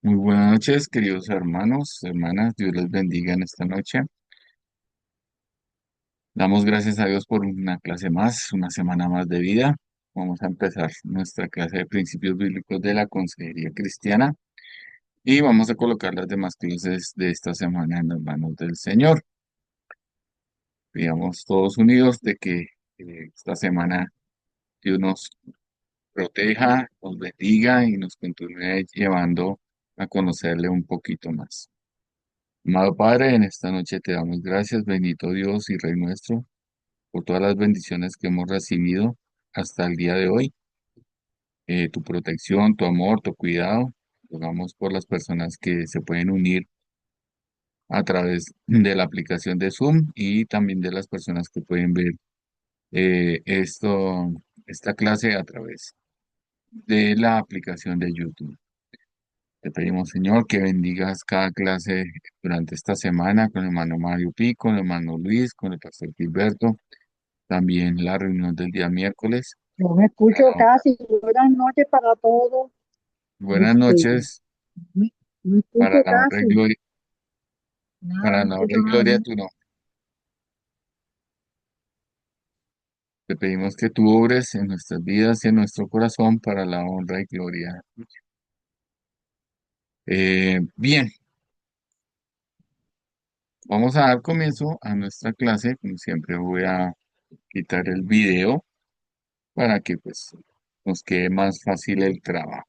Muy buenas noches, queridos hermanos, hermanas. Dios les bendiga en esta noche. Damos gracias a Dios por una clase más, una semana más de vida. Vamos a empezar nuestra clase de principios bíblicos de la consejería cristiana y vamos a colocar las demás clases de esta semana en las manos del Señor. Pidamos todos unidos de que esta semana Dios nos proteja, nos bendiga y nos continúe llevando a conocerle un poquito más. Amado Padre, en esta noche te damos gracias, bendito Dios y Rey nuestro, por todas las bendiciones que hemos recibido hasta el día de hoy, tu protección, tu amor, tu cuidado. Rogamos por las personas que se pueden unir a través de la aplicación de Zoom y también de las personas que pueden ver esta clase a través de la aplicación de YouTube. Te pedimos, Señor, que bendigas cada clase durante esta semana con el hermano Mario Pi, con el hermano Luis, con el pastor Gilberto. También la reunión del día miércoles. No me escucho Para- casi. Buenas noches para todos. Buenas Este, noches me, no para escucho la honra y casi. gloria, Nada, para no la honra escucho y nada, gloria de ¿no? tu nombre. Te pedimos que tú obres en nuestras vidas y en nuestro corazón para la honra y gloria. Bien, vamos a dar comienzo a nuestra clase. Como siempre voy a quitar el video para que pues nos quede más fácil el trabajo.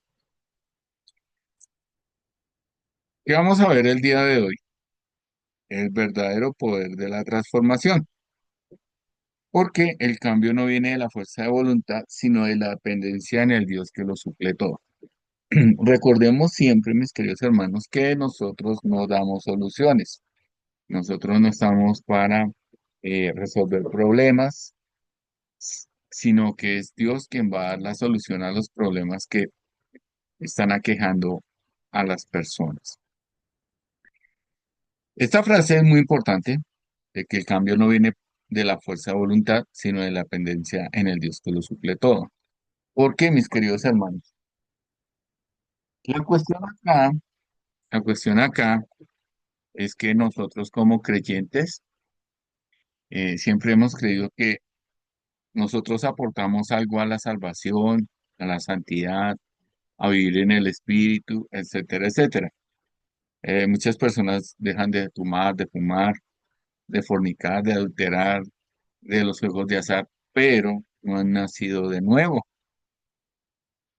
¿Qué vamos a ver el día de hoy? El verdadero poder de la transformación. Porque el cambio no viene de la fuerza de voluntad, sino de la dependencia en el Dios que lo suple todo. Recordemos siempre, mis queridos hermanos, que nosotros no damos soluciones. Nosotros no estamos para resolver problemas, sino que es Dios quien va a dar la solución a los problemas que están aquejando a las personas. Esta frase es muy importante, de que el cambio no viene de la fuerza de voluntad, sino de la dependencia en el Dios que lo suple todo. ¿Por qué, mis queridos hermanos? La cuestión acá, la cuestión acá es que nosotros como creyentes siempre hemos creído que nosotros aportamos algo a la salvación, a la santidad, a vivir en el Espíritu, etcétera, etcétera. Muchas personas dejan de tomar, de fumar, de fornicar, de adulterar, de los juegos de azar, pero no han nacido de nuevo,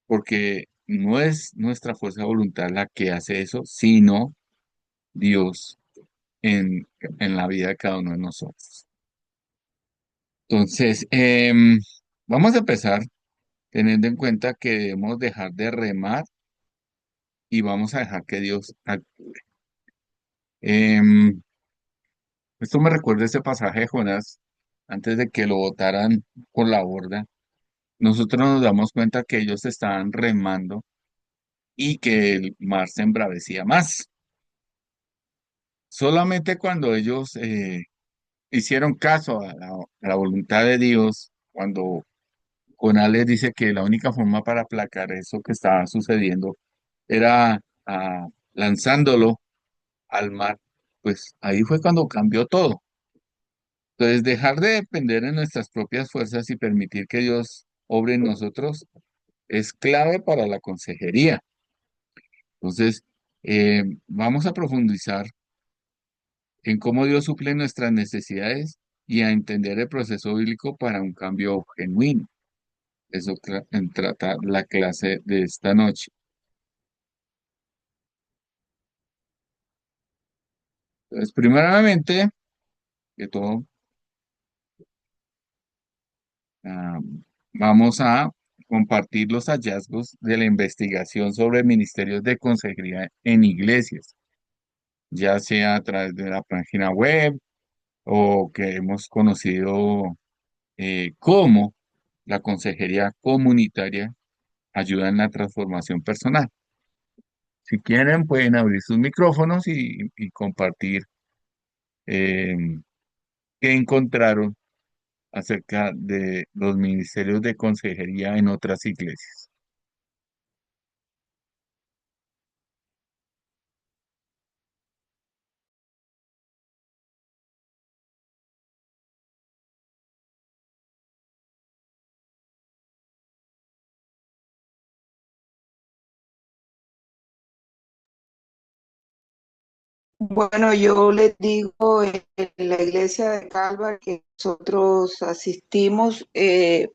porque no es nuestra fuerza de voluntad la que hace eso, sino Dios en la vida de cada uno de nosotros. Entonces, vamos a empezar teniendo en cuenta que debemos dejar de remar y vamos a dejar que Dios actúe. Em, Esto me recuerda ese pasaje de Jonás, antes de que lo botaran por la borda. Nosotros nos damos cuenta que ellos estaban remando y que el mar se embravecía más. Solamente cuando ellos hicieron caso a la voluntad de Dios, cuando Conales dice que la única forma para aplacar eso que estaba sucediendo era lanzándolo al mar, pues ahí fue cuando cambió todo. Entonces, dejar de depender en nuestras propias fuerzas y permitir que Dios obre en nosotros es clave para la consejería. Entonces, vamos a profundizar en cómo Dios suple nuestras necesidades y a entender el proceso bíblico para un cambio genuino. Eso trata la clase de esta noche. Entonces, primeramente, que todo, ah, vamos a compartir los hallazgos de la investigación sobre ministerios de consejería en iglesias, ya sea a través de la página web o que hemos conocido como la consejería comunitaria ayuda en la transformación personal. Si quieren, pueden abrir sus micrófonos y compartir eh, qué encontraron acerca de los ministerios de consejería en otras iglesias. Bueno, yo les digo en la iglesia de Calva que nosotros asistimos, ellos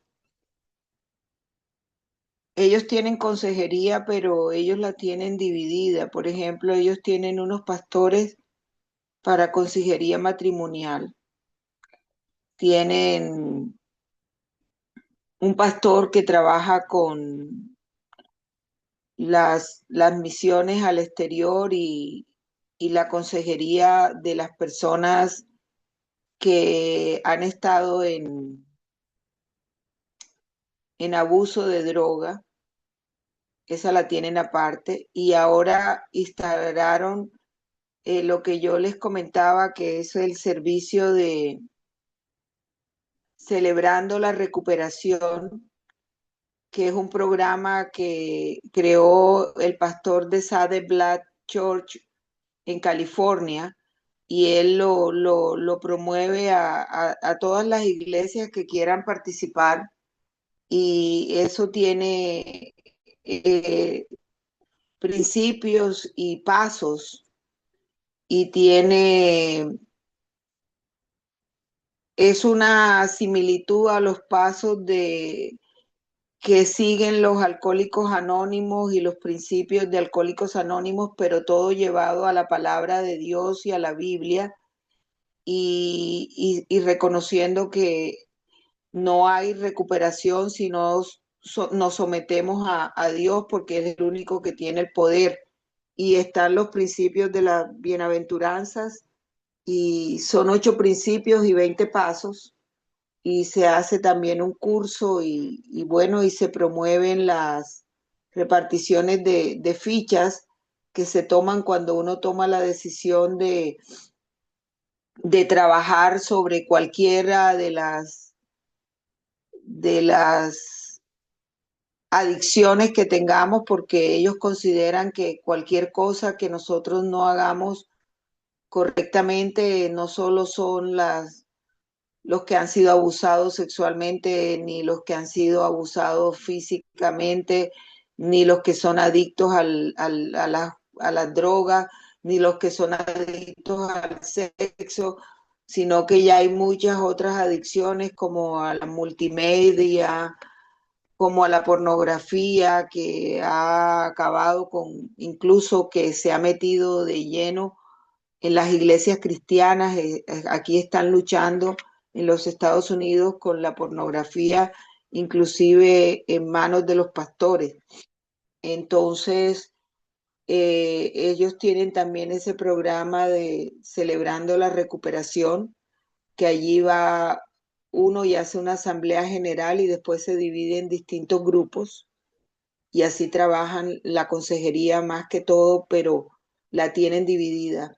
tienen consejería, pero ellos la tienen dividida. Por ejemplo, ellos tienen unos pastores para consejería matrimonial. Tienen un pastor que trabaja con las misiones al exterior y la consejería de las personas que han estado en abuso de droga. Esa la tienen aparte. Y ahora instalaron lo que yo les comentaba, que es el servicio de Celebrando la Recuperación, que es un programa que creó el pastor de Sade Black Church en California, y él lo promueve a todas las iglesias que quieran participar, y eso tiene principios y pasos, y es una similitud a los pasos que siguen los alcohólicos anónimos y los principios de alcohólicos anónimos, pero todo llevado a la palabra de Dios y a la Biblia, y reconociendo que no hay recuperación si no nos sometemos a Dios, porque es el único que tiene el poder. Y están los principios de las bienaventuranzas, y son 8 principios y 20 pasos, y se hace también un curso, y bueno, y se promueven las reparticiones de fichas que se toman cuando uno toma la decisión de trabajar sobre cualquiera de las adicciones que tengamos, porque ellos consideran que cualquier cosa que nosotros no hagamos correctamente, no solo son los que han sido abusados sexualmente, ni los que han sido abusados físicamente, ni los que son adictos a las drogas, ni los que son adictos al sexo, sino que ya hay muchas otras adicciones como a la multimedia, como a la pornografía, que ha acabado con, incluso que se ha metido de lleno en las iglesias cristianas. Aquí están luchando en los Estados Unidos con la pornografía, inclusive en manos de los pastores. Entonces, ellos tienen también ese programa de Celebrando la Recuperación, que allí va uno y hace una asamblea general y después se divide en distintos grupos, y así trabajan la consejería más que todo, pero la tienen dividida.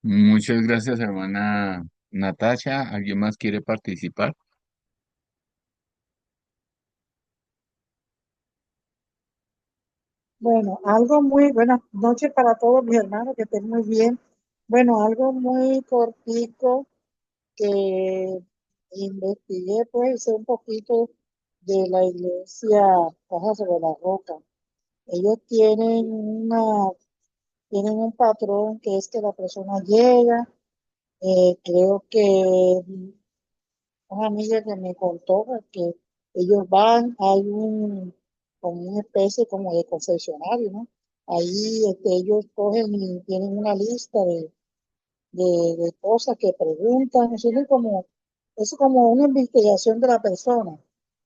Muchas gracias, hermana Natasha. ¿Alguien más quiere participar? Bueno, algo muy buenas noches para todos mis hermanos, que estén muy bien. Bueno, algo muy cortico que investigué, pues hice un poquito de la iglesia Caja sobre la Roca. Ellos tienen un patrón que es que la persona llega, creo que una amiga que me contó que ellos van, hay como una especie como de confesionario, ¿no? Ahí ellos cogen y tienen una lista de cosas que preguntan, es como una investigación de la persona.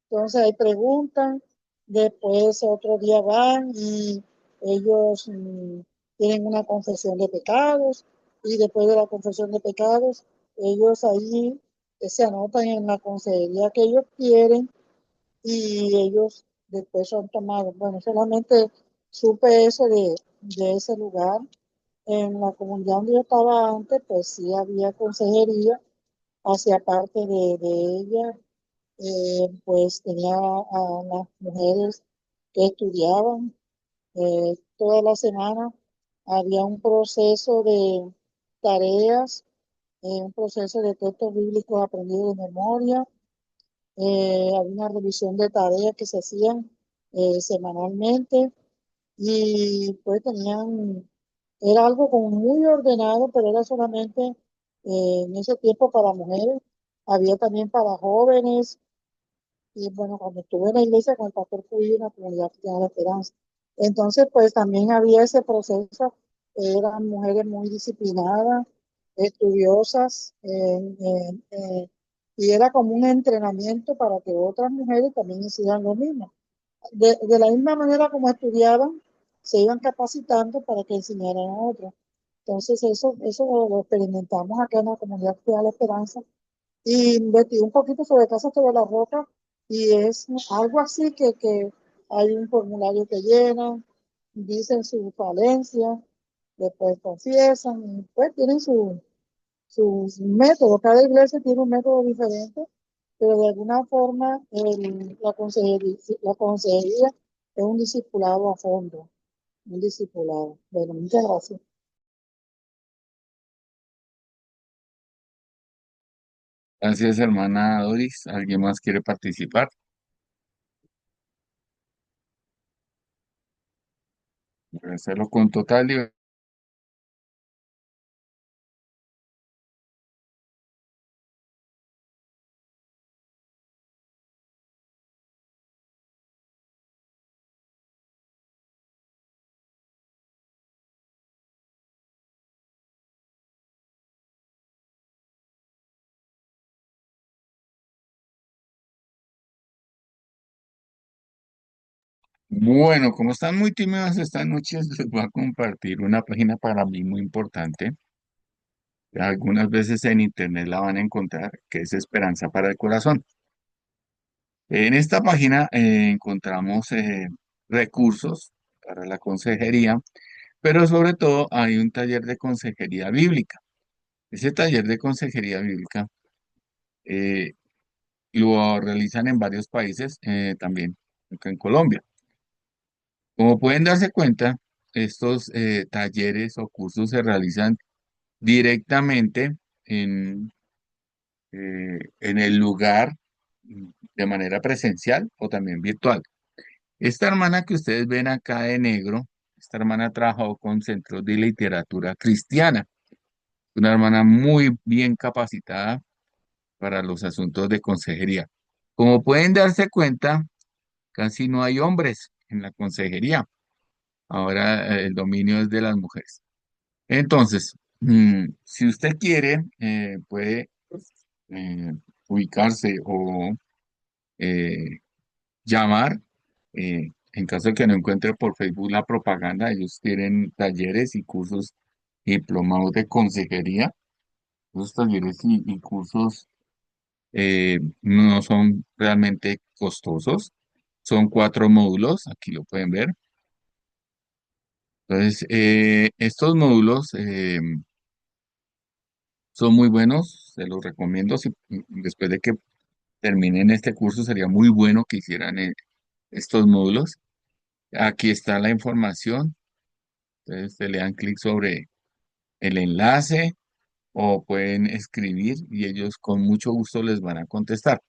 Entonces ahí preguntan, después otro día van y ellos tienen una confesión de pecados, y después de la confesión de pecados, ellos ahí se anotan en la consejería que ellos quieren, y ellos después son tomados. Bueno, solamente supe eso de ese lugar. En la comunidad donde yo estaba antes, pues sí había consejería, hacia parte de ella, pues tenía a las mujeres que estudiaban, toda la semana había un proceso de tareas, un proceso de textos bíblicos aprendidos de memoria, había una revisión de tareas que se hacían semanalmente y pues tenían, era algo como muy ordenado, pero era solamente en ese tiempo para mujeres, había también para jóvenes y bueno, cuando estuve en la iglesia con el pastor fui en la comunidad cristiana de la Esperanza. Entonces, pues también había ese proceso, eran mujeres muy disciplinadas, estudiosas, y era como un entrenamiento para que otras mujeres también hicieran lo mismo. De la misma manera como estudiaban, se iban capacitando para que enseñaran a otros. Entonces, eso lo experimentamos acá en la comunidad cristiana de la Esperanza y investigué un poquito sobre Casas sobre la Roca y es algo así que hay un formulario que llenan, dicen su falencia, después confiesan, y pues tienen sus métodos. Cada iglesia tiene un método diferente, pero de alguna forma la consejería es un discipulado a fondo, un discipulado. Bueno, muchas gracias. Gracias, hermana Doris. ¿Alguien más quiere participar? Voy a hacerlo con total libertad. Bueno, como están muy tímidos esta noche, les voy a compartir una página para mí muy importante. Algunas veces en internet la van a encontrar, que es Esperanza para el Corazón. En esta página encontramos recursos para la consejería, pero sobre todo hay un taller de consejería bíblica. Ese taller de consejería bíblica eh, lo realizan en varios países, también acá en Colombia. Como pueden darse cuenta, estos talleres o cursos se realizan directamente en, en el lugar de manera presencial o también virtual. Esta hermana que ustedes ven acá de negro, esta hermana trabajó con centros de literatura cristiana, una hermana muy bien capacitada para los asuntos de consejería. Como pueden darse cuenta, casi no hay hombres en la consejería. Ahora el dominio es de las mujeres. Entonces, si usted quiere, puede eh, ubicarse o eh, llamar, en caso de que no encuentre por Facebook la propaganda, ellos tienen talleres y cursos y diplomados de consejería. Esos talleres y cursos no son realmente costosos. Son 4 módulos, aquí lo pueden ver. Entonces, estos módulos son muy buenos, se los recomiendo. Si, después de que terminen este curso, sería muy bueno que hicieran estos módulos. Aquí está la información. Entonces, se le dan clic sobre el enlace o pueden escribir y ellos con mucho gusto les van a contestar.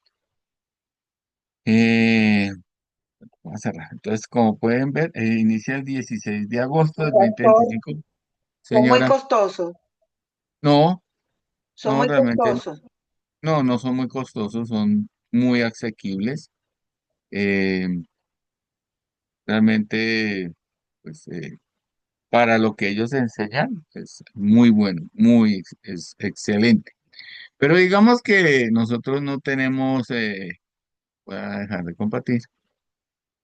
Eh, Vamos a cerrar. Entonces, como pueden ver, inicia el 16 de agosto del 2025. Son muy Señora, costosos, no, son no, muy realmente costosos. no, no son muy costosos, son muy asequibles. Eh, Realmente, pues, para lo que ellos enseñan, es muy bueno, muy, es excelente. Pero digamos que nosotros no tenemos, voy a dejar de compartir,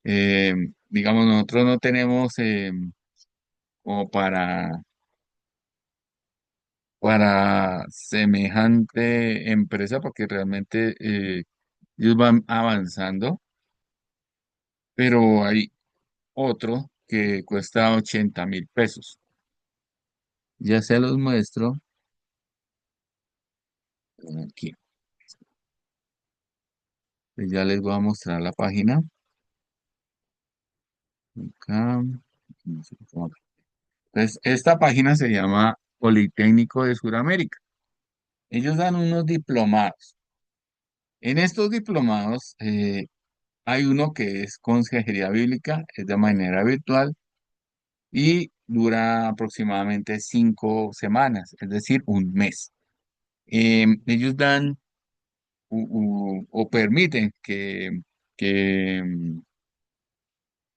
eh, digamos, nosotros no tenemos como para semejante empresa, porque realmente ellos van avanzando, pero hay otro que cuesta 80.000 pesos. Ya se los muestro aquí. Ya les voy a mostrar la página. Acá. No sé cómo. Entonces, esta página se llama Politécnico de Sudamérica. Ellos dan unos diplomados. En estos diplomados Hay uno que es consejería bíblica, es de manera virtual y dura aproximadamente 5 semanas, es decir, un mes. Ellos dan o permiten que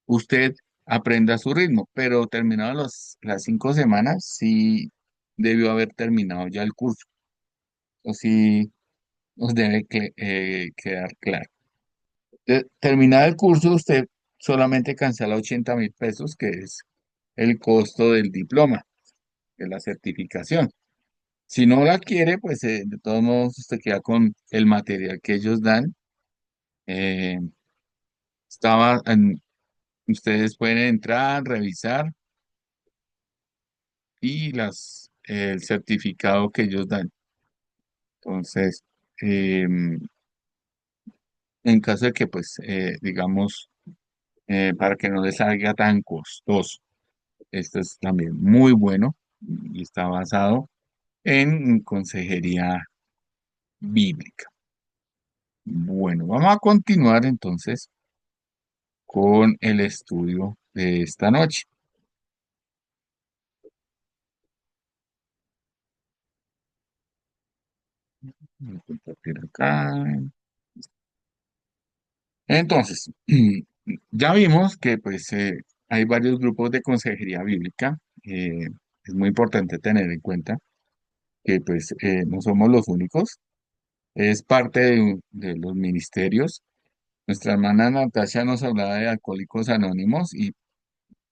usted aprenda a su ritmo, pero terminado las 5 semanas, sí debió haber terminado ya el curso, o sí nos debe quedar claro. Terminado el curso, usted solamente cancela 80.000 pesos, que es el costo del diploma, de la certificación. Si no la quiere, pues de todos modos usted queda con el material que ellos dan. Eh, ustedes pueden entrar, revisar y el certificado que ellos dan. Entonces, en caso de que, pues, digamos, para que no les salga tan costoso, esto es también muy bueno y está basado en consejería bíblica. Bueno, vamos a continuar entonces con el estudio de esta noche. Voy a compartir acá. Entonces, ya vimos que pues hay varios grupos de consejería bíblica. Es muy importante tener en cuenta que pues no somos los únicos. Es parte de los ministerios. Nuestra hermana Natasha nos hablaba de Alcohólicos Anónimos y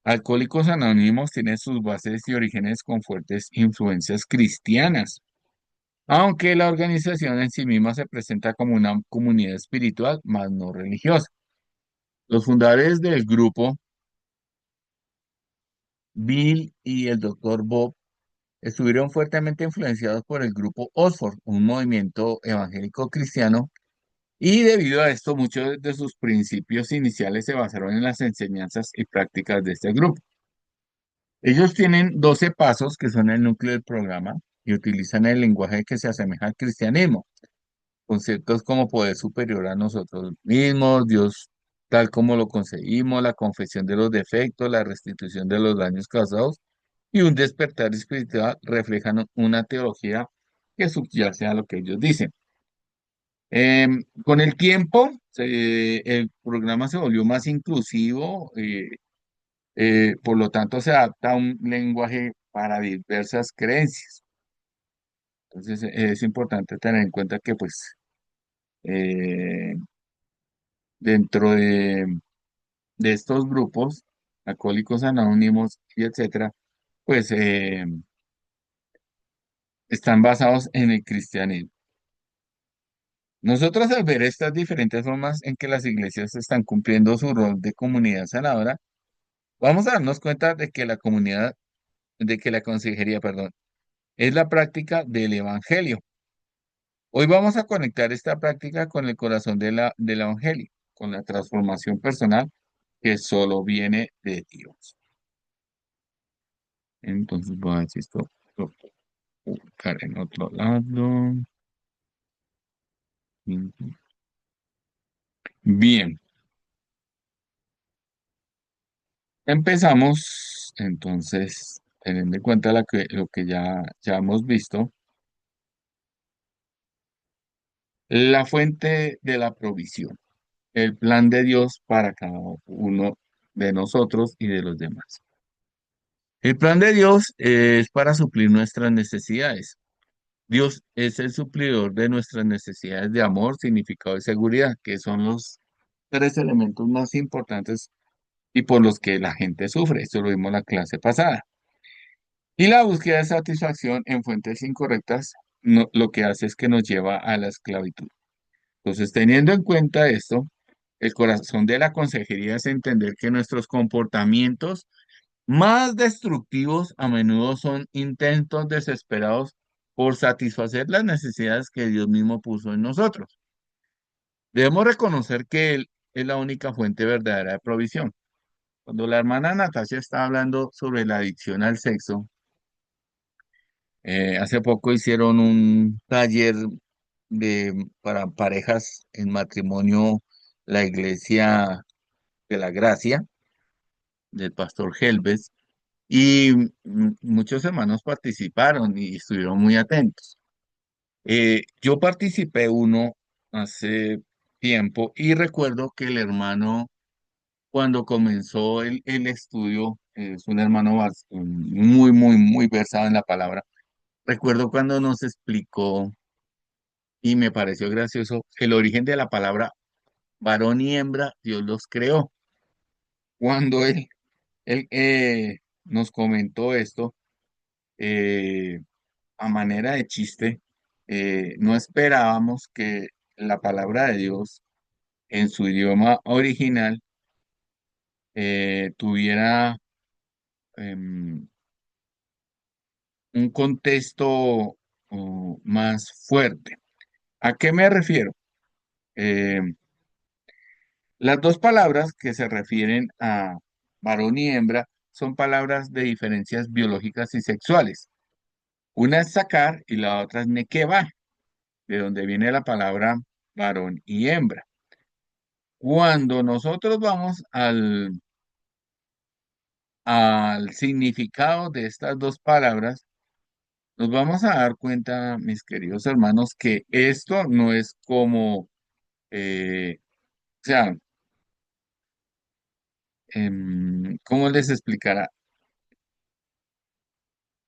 Alcohólicos Anónimos tiene sus bases y orígenes con fuertes influencias cristianas, aunque la organización en sí misma se presenta como una comunidad espiritual, más no religiosa. Los fundadores del grupo, Bill y el doctor Bob, estuvieron fuertemente influenciados por el grupo Oxford, un movimiento evangélico cristiano, y debido a esto muchos de sus principios iniciales se basaron en las enseñanzas y prácticas de este grupo. Ellos tienen 12 pasos que son el núcleo del programa y utilizan el lenguaje que se asemeja al cristianismo. Conceptos como poder superior a nosotros mismos, Dios tal como lo concebimos, la confesión de los defectos, la restitución de los daños causados y un despertar espiritual reflejan una teología que subyace a lo que ellos dicen. Con el tiempo, el programa se volvió más inclusivo, por lo tanto se adapta a un lenguaje para diversas creencias. Entonces, es importante tener en cuenta que, pues, eh, dentro de estos grupos, Alcohólicos Anónimos y etcétera, pues están basados en el cristianismo. Nosotros al ver estas diferentes formas en que las iglesias están cumpliendo su rol de comunidad sanadora, vamos a darnos cuenta de que la consejería, perdón, es la práctica del evangelio. Hoy vamos a conectar esta práctica con el corazón del evangelio, con la transformación personal que solo viene de Dios. Entonces voy a decir esto, lo puedo buscar en otro lado. Bien, empezamos entonces, teniendo en cuenta lo que ya hemos visto, la fuente de la provisión, el plan de Dios para cada uno de nosotros y de los demás. El plan de Dios es para suplir nuestras necesidades. Dios es el suplidor de nuestras necesidades de amor, significado y seguridad, que son los tres elementos más importantes y por los que la gente sufre. Esto lo vimos en la clase pasada. Y la búsqueda de satisfacción en fuentes incorrectas lo que hace es que nos lleva a la esclavitud. Entonces, teniendo en cuenta esto, el corazón de la consejería es entender que nuestros comportamientos más destructivos a menudo son intentos desesperados por satisfacer las necesidades que Dios mismo puso en nosotros. Debemos reconocer que Él es la única fuente verdadera de provisión. Cuando la hermana Natasha está hablando sobre la adicción al sexo, hace poco hicieron un taller para parejas en matrimonio la iglesia de la Gracia del pastor Helves y muchos hermanos participaron y estuvieron muy atentos. Yo participé uno hace tiempo y recuerdo que el hermano, cuando comenzó el estudio, es un hermano muy, muy, muy versado en la palabra. Recuerdo cuando nos explicó y me pareció gracioso el origen de la palabra varón y hembra, Dios los creó. Cuando él nos comentó esto, eh, a manera de chiste, no esperábamos que la palabra de Dios en su idioma original tuviera em, un contexto más fuerte. ¿A qué me refiero? Em, las dos palabras que se refieren a varón y hembra son palabras de diferencias biológicas y sexuales. Una es sacar y la otra es nequeba, de donde viene la palabra varón y hembra. Cuando nosotros vamos al significado de estas dos palabras, nos vamos a dar cuenta, mis queridos hermanos, que esto no es como, o sea, ¿cómo les explicará?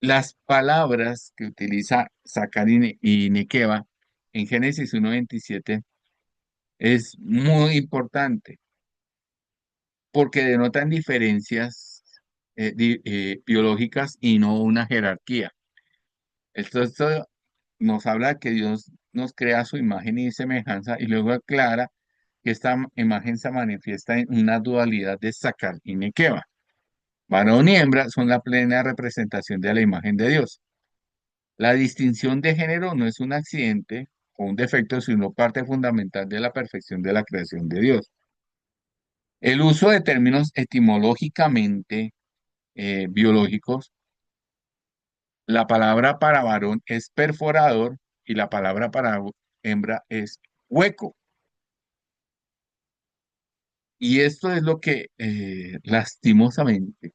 Las palabras que utiliza sacar y nequeba en Génesis 1:27 es muy importante porque denotan diferencias biológicas y no una jerarquía. Esto nos habla que Dios nos crea a su imagen y semejanza y luego aclara que esta imagen se manifiesta en una dualidad de sacar y nequeba. Varón y hembra son la plena representación de la imagen de Dios. La distinción de género no es un accidente o un defecto, sino parte fundamental de la perfección de la creación de Dios. El uso de términos etimológicamente biológicos, la palabra para varón es perforador y la palabra para hembra es hueco. Y esto es lo que lastimosamente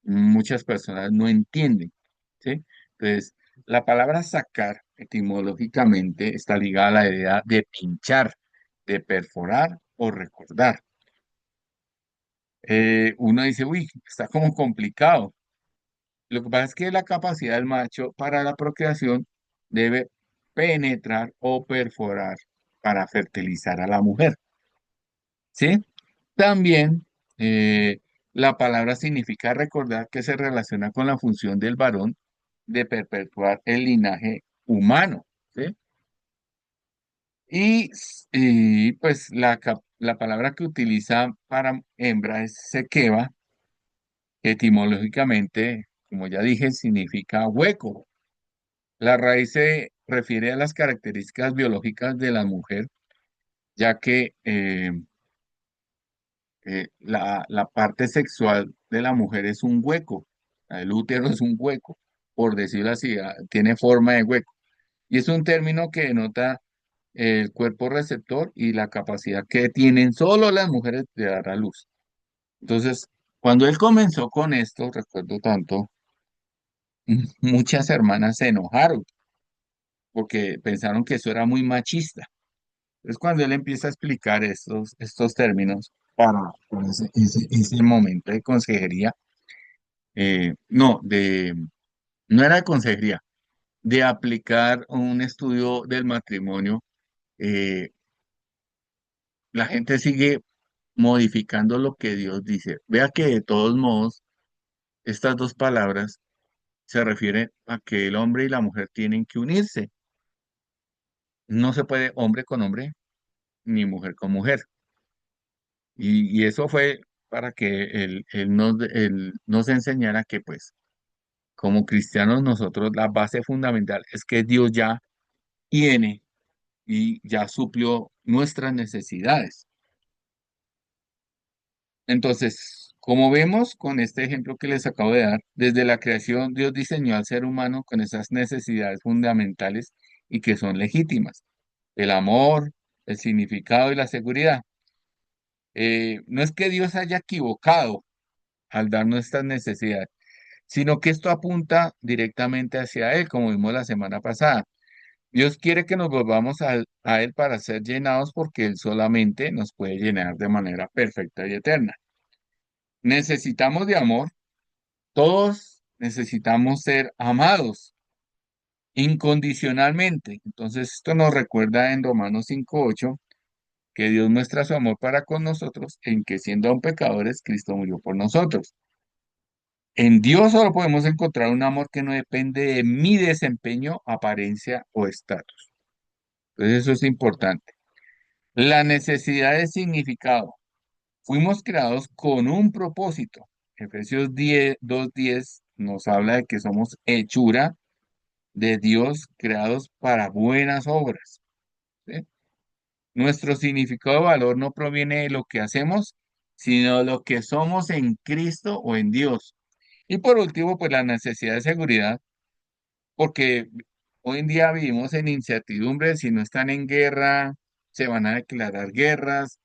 muchas personas no entienden, ¿sí? Entonces, la palabra sacar etimológicamente está ligada a la idea de pinchar, de perforar o recordar. Uno dice, uy, está como complicado. Lo que pasa es que la capacidad del macho para la procreación debe penetrar o perforar para fertilizar a la mujer, ¿sí? También la palabra significa recordar que se relaciona con la función del varón de perpetuar el linaje humano, ¿sí? Y pues la palabra que utiliza para hembra es sequeva, que etimológicamente, como ya dije, significa hueco. La raíz se refiere a las características biológicas de la mujer, ya que la parte sexual de la mujer es un hueco, el útero es un hueco, por decirlo así, tiene forma de hueco. Y es un término que denota el cuerpo receptor y la capacidad que tienen solo las mujeres de dar a luz. Entonces, cuando él comenzó con esto, recuerdo tanto, muchas hermanas se enojaron porque pensaron que eso era muy machista. Es cuando él empieza a explicar estos términos para ese momento de consejería, no, no era de consejería, de aplicar un estudio del matrimonio. eh, la gente sigue modificando lo que Dios dice. Vea que de todos modos, estas dos palabras se refieren a que el hombre y la mujer tienen que unirse. No se puede hombre con hombre ni mujer con mujer. Y eso fue para que él nos enseñara que pues como cristianos nosotros la base fundamental es que Dios ya tiene y ya suplió nuestras necesidades. Entonces, como vemos con este ejemplo que les acabo de dar, desde la creación Dios diseñó al ser humano con esas necesidades fundamentales y que son legítimas: el amor, el significado y la seguridad. No es que Dios haya equivocado al darnos estas necesidades, sino que esto apunta directamente hacia Él, como vimos la semana pasada. Dios quiere que nos volvamos a Él para ser llenados porque Él solamente nos puede llenar de manera perfecta y eterna. Necesitamos de amor, todos necesitamos ser amados incondicionalmente. Entonces, esto nos recuerda en Romanos 5:8 que Dios muestra su amor para con nosotros en que siendo aún pecadores, Cristo murió por nosotros. En Dios solo podemos encontrar un amor que no depende de mi desempeño, apariencia o estatus. Entonces, eso es importante. La necesidad de significado. Fuimos creados con un propósito. Efesios 2:10 nos habla de que somos hechura de Dios creados para buenas obras. ¿Sí? Nuestro significado de valor no proviene de lo que hacemos, sino de lo que somos en Cristo o en Dios. Y por último, pues la necesidad de seguridad, porque hoy en día vivimos en incertidumbre, si no están en guerra, se van a declarar guerras,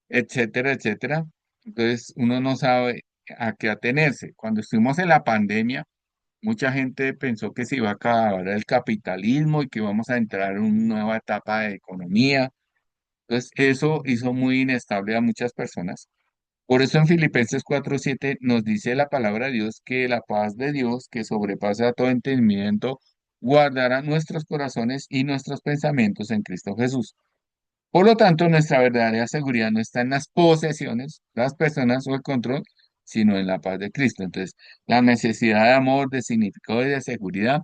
etcétera, etcétera. Entonces uno no sabe a qué atenerse. Cuando estuvimos en la pandemia, mucha gente pensó que se iba a acabar el capitalismo y que íbamos a entrar en una nueva etapa de economía. Entonces eso hizo muy inestable a muchas personas. Por eso en Filipenses 4:7 nos dice la palabra de Dios que la paz de Dios, que sobrepasa todo entendimiento, guardará nuestros corazones y nuestros pensamientos en Cristo Jesús. Por lo tanto, nuestra verdadera seguridad no está en las posesiones, las personas o el control, sino en la paz de Cristo. Entonces, la necesidad de amor, de significado y de seguridad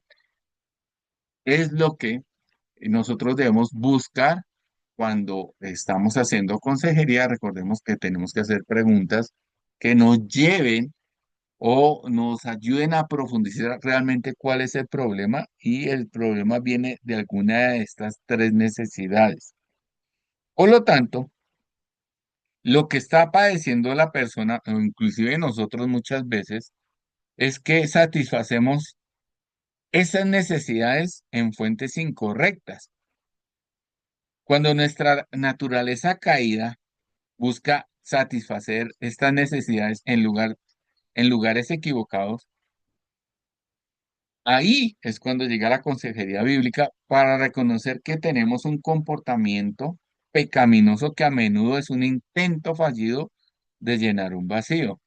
es lo que nosotros debemos buscar cuando estamos haciendo consejería. Recordemos que tenemos que hacer preguntas que nos lleven o nos ayuden a profundizar realmente cuál es el problema y el problema viene de alguna de estas tres necesidades. Por lo tanto, lo que está padeciendo la persona, o inclusive nosotros muchas veces, es que satisfacemos esas necesidades en fuentes incorrectas. Cuando nuestra naturaleza caída busca satisfacer estas necesidades en lugares equivocados, ahí es cuando llega la consejería bíblica para reconocer que tenemos un comportamiento pecaminoso que a menudo es un intento fallido de llenar un vacío.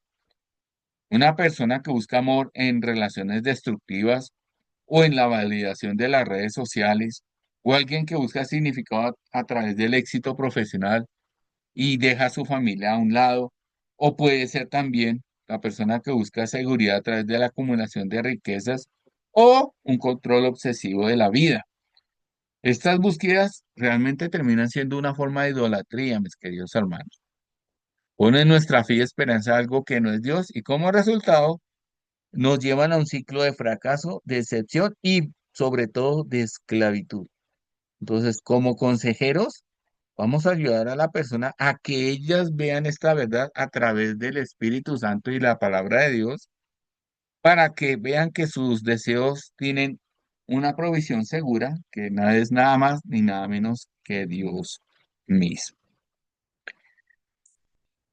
Una persona que busca amor en relaciones destructivas o en la validación de las redes sociales, o alguien que busca significado a través del éxito profesional y deja a su familia a un lado, o puede ser también la persona que busca seguridad a través de la acumulación de riquezas o un control obsesivo de la vida. Estas búsquedas realmente terminan siendo una forma de idolatría, mis queridos hermanos. Ponen nuestra fe y esperanza en algo que no es Dios y como resultado nos llevan a un ciclo de fracaso, decepción y sobre todo de esclavitud. Entonces, como consejeros, vamos a ayudar a la persona a que ellas vean esta verdad a través del Espíritu Santo y la palabra de Dios, para que vean que sus deseos tienen una provisión segura, que nada es nada más ni nada menos que Dios mismo.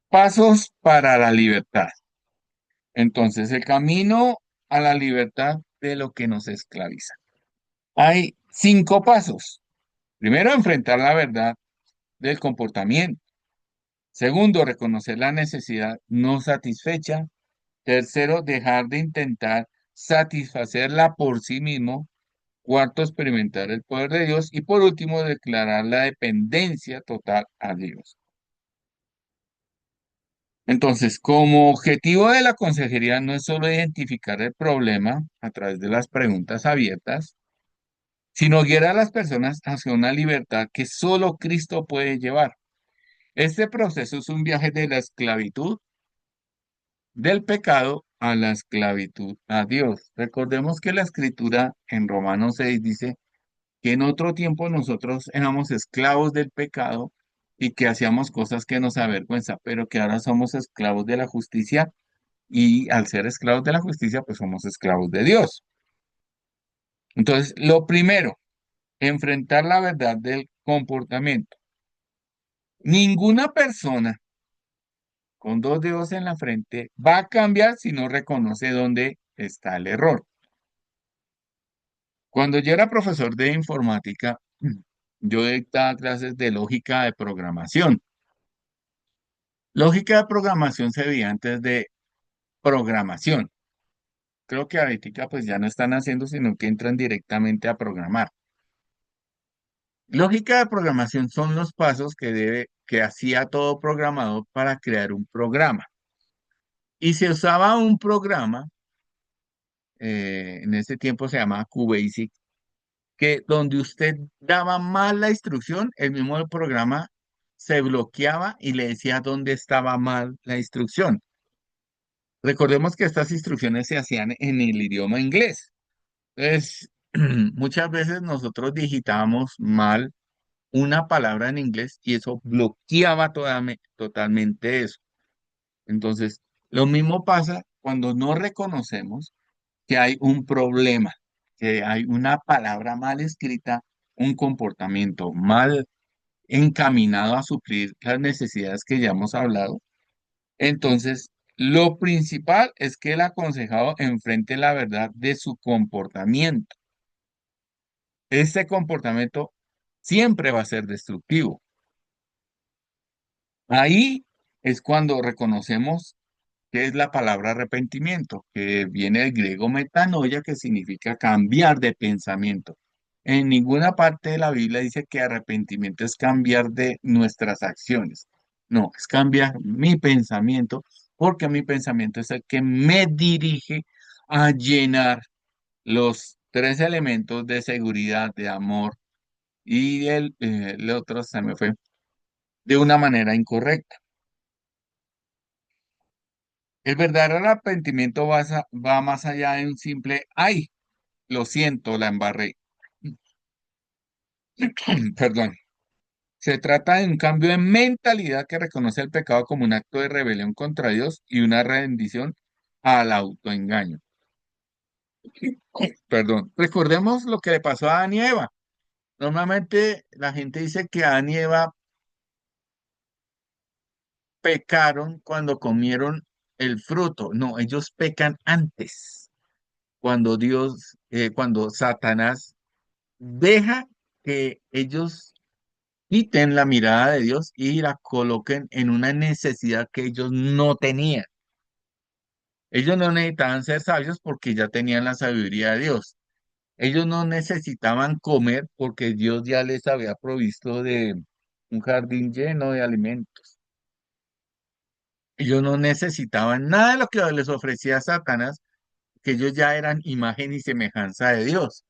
Pasos para la libertad. Entonces, el camino a la libertad de lo que nos esclaviza. Hay 5 pasos. Primero, enfrentar la verdad del comportamiento. Segundo, reconocer la necesidad no satisfecha. Tercero, dejar de intentar satisfacerla por sí mismo. Cuarto, experimentar el poder de Dios. Y por último, declarar la dependencia total a Dios. Entonces, como objetivo de la consejería no es solo identificar el problema a través de las preguntas abiertas, sino guiar a las personas hacia una libertad que solo Cristo puede llevar. Este proceso es un viaje de la esclavitud del pecado a la esclavitud a Dios. Recordemos que la escritura en Romanos 6 dice que en otro tiempo nosotros éramos esclavos del pecado y que hacíamos cosas que nos avergüenza, pero que ahora somos esclavos de la justicia y al ser esclavos de la justicia, pues somos esclavos de Dios. Entonces, lo primero, enfrentar la verdad del comportamiento. Ninguna persona con dos dedos en la frente, va a cambiar si no reconoce dónde está el error. Cuando yo era profesor de informática, yo dictaba clases de lógica de programación. Lógica de programación se veía antes de programación. Creo que ahorita pues ya no están haciendo, sino que entran directamente a programar. Lógica de programación son los pasos que hacía todo programador para crear un programa. Y se usaba un programa, en ese tiempo se llamaba QBasic, que donde usted daba mal la instrucción, el mismo programa se bloqueaba y le decía dónde estaba mal la instrucción. Recordemos que estas instrucciones se hacían en el idioma inglés. Entonces, muchas veces nosotros digitábamos mal una palabra en inglés y eso bloqueaba totalmente eso. Entonces, lo mismo pasa cuando no reconocemos que hay un problema, que hay una palabra mal escrita, un comportamiento mal encaminado a suplir las necesidades que ya hemos hablado. Entonces, lo principal es que el aconsejado enfrente la verdad de su comportamiento. Este comportamiento siempre va a ser destructivo. Ahí es cuando reconocemos qué es la palabra arrepentimiento, que viene del griego metanoia, que significa cambiar de pensamiento. En ninguna parte de la Biblia dice que arrepentimiento es cambiar de nuestras acciones. No, es cambiar mi pensamiento, porque mi pensamiento es el que me dirige a llenar los tres elementos de seguridad, de amor y el otro se me fue, de una manera incorrecta. El verdadero arrepentimiento va más allá de un simple, ay, lo siento, la embarré. Perdón. Se trata de un cambio de mentalidad que reconoce el pecado como un acto de rebelión contra Dios y una rendición al autoengaño. Perdón. Recordemos lo que le pasó a Adán y Eva. Normalmente la gente dice que Adán y Eva pecaron cuando comieron el fruto. No, ellos pecan antes, cuando cuando Satanás deja que ellos quiten la mirada de Dios y la coloquen en una necesidad que ellos no tenían. Ellos no necesitaban ser sabios porque ya tenían la sabiduría de Dios. Ellos no necesitaban comer porque Dios ya les había provisto de un jardín lleno de alimentos. Ellos no necesitaban nada de lo que les ofrecía Satanás, que ellos ya eran imagen y semejanza de Dios.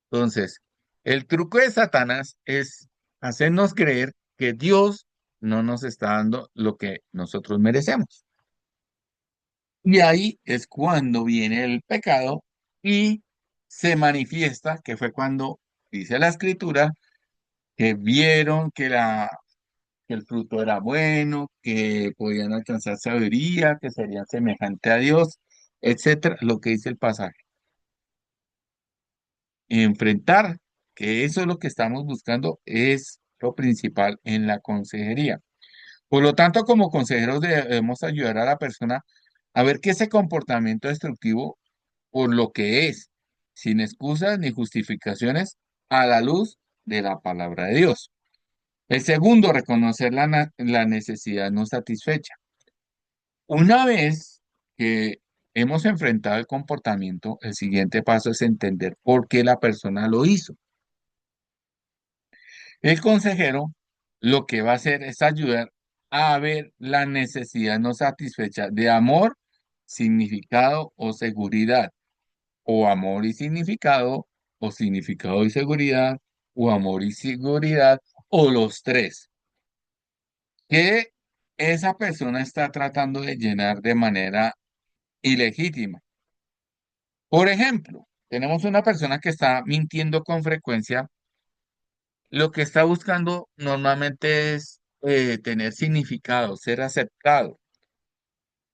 Entonces, el truco de Satanás es hacernos creer que Dios no nos está dando lo que nosotros merecemos. Y ahí es cuando viene el pecado y se manifiesta, que fue cuando dice la escritura, que vieron que el fruto era bueno, que podían alcanzar sabiduría, que serían semejantes a Dios, etcétera, lo que dice el pasaje. Enfrentar, que eso es lo que estamos buscando, es lo principal en la consejería. Por lo tanto, como consejeros debemos ayudar a la persona a ver que ese comportamiento destructivo por lo que es, sin excusas ni justificaciones, a la luz de la palabra de Dios. El segundo, reconocer la necesidad no satisfecha. Una vez que hemos enfrentado el comportamiento, el siguiente paso es entender por qué la persona lo hizo. El consejero lo que va a hacer es ayudar a ver la necesidad no satisfecha de amor, significado o seguridad, o amor y significado, o significado y seguridad, o amor y seguridad, o los tres, que esa persona está tratando de llenar de manera ilegítima. Por ejemplo, tenemos una persona que está mintiendo con frecuencia. Lo que está buscando normalmente es tener significado, ser aceptado.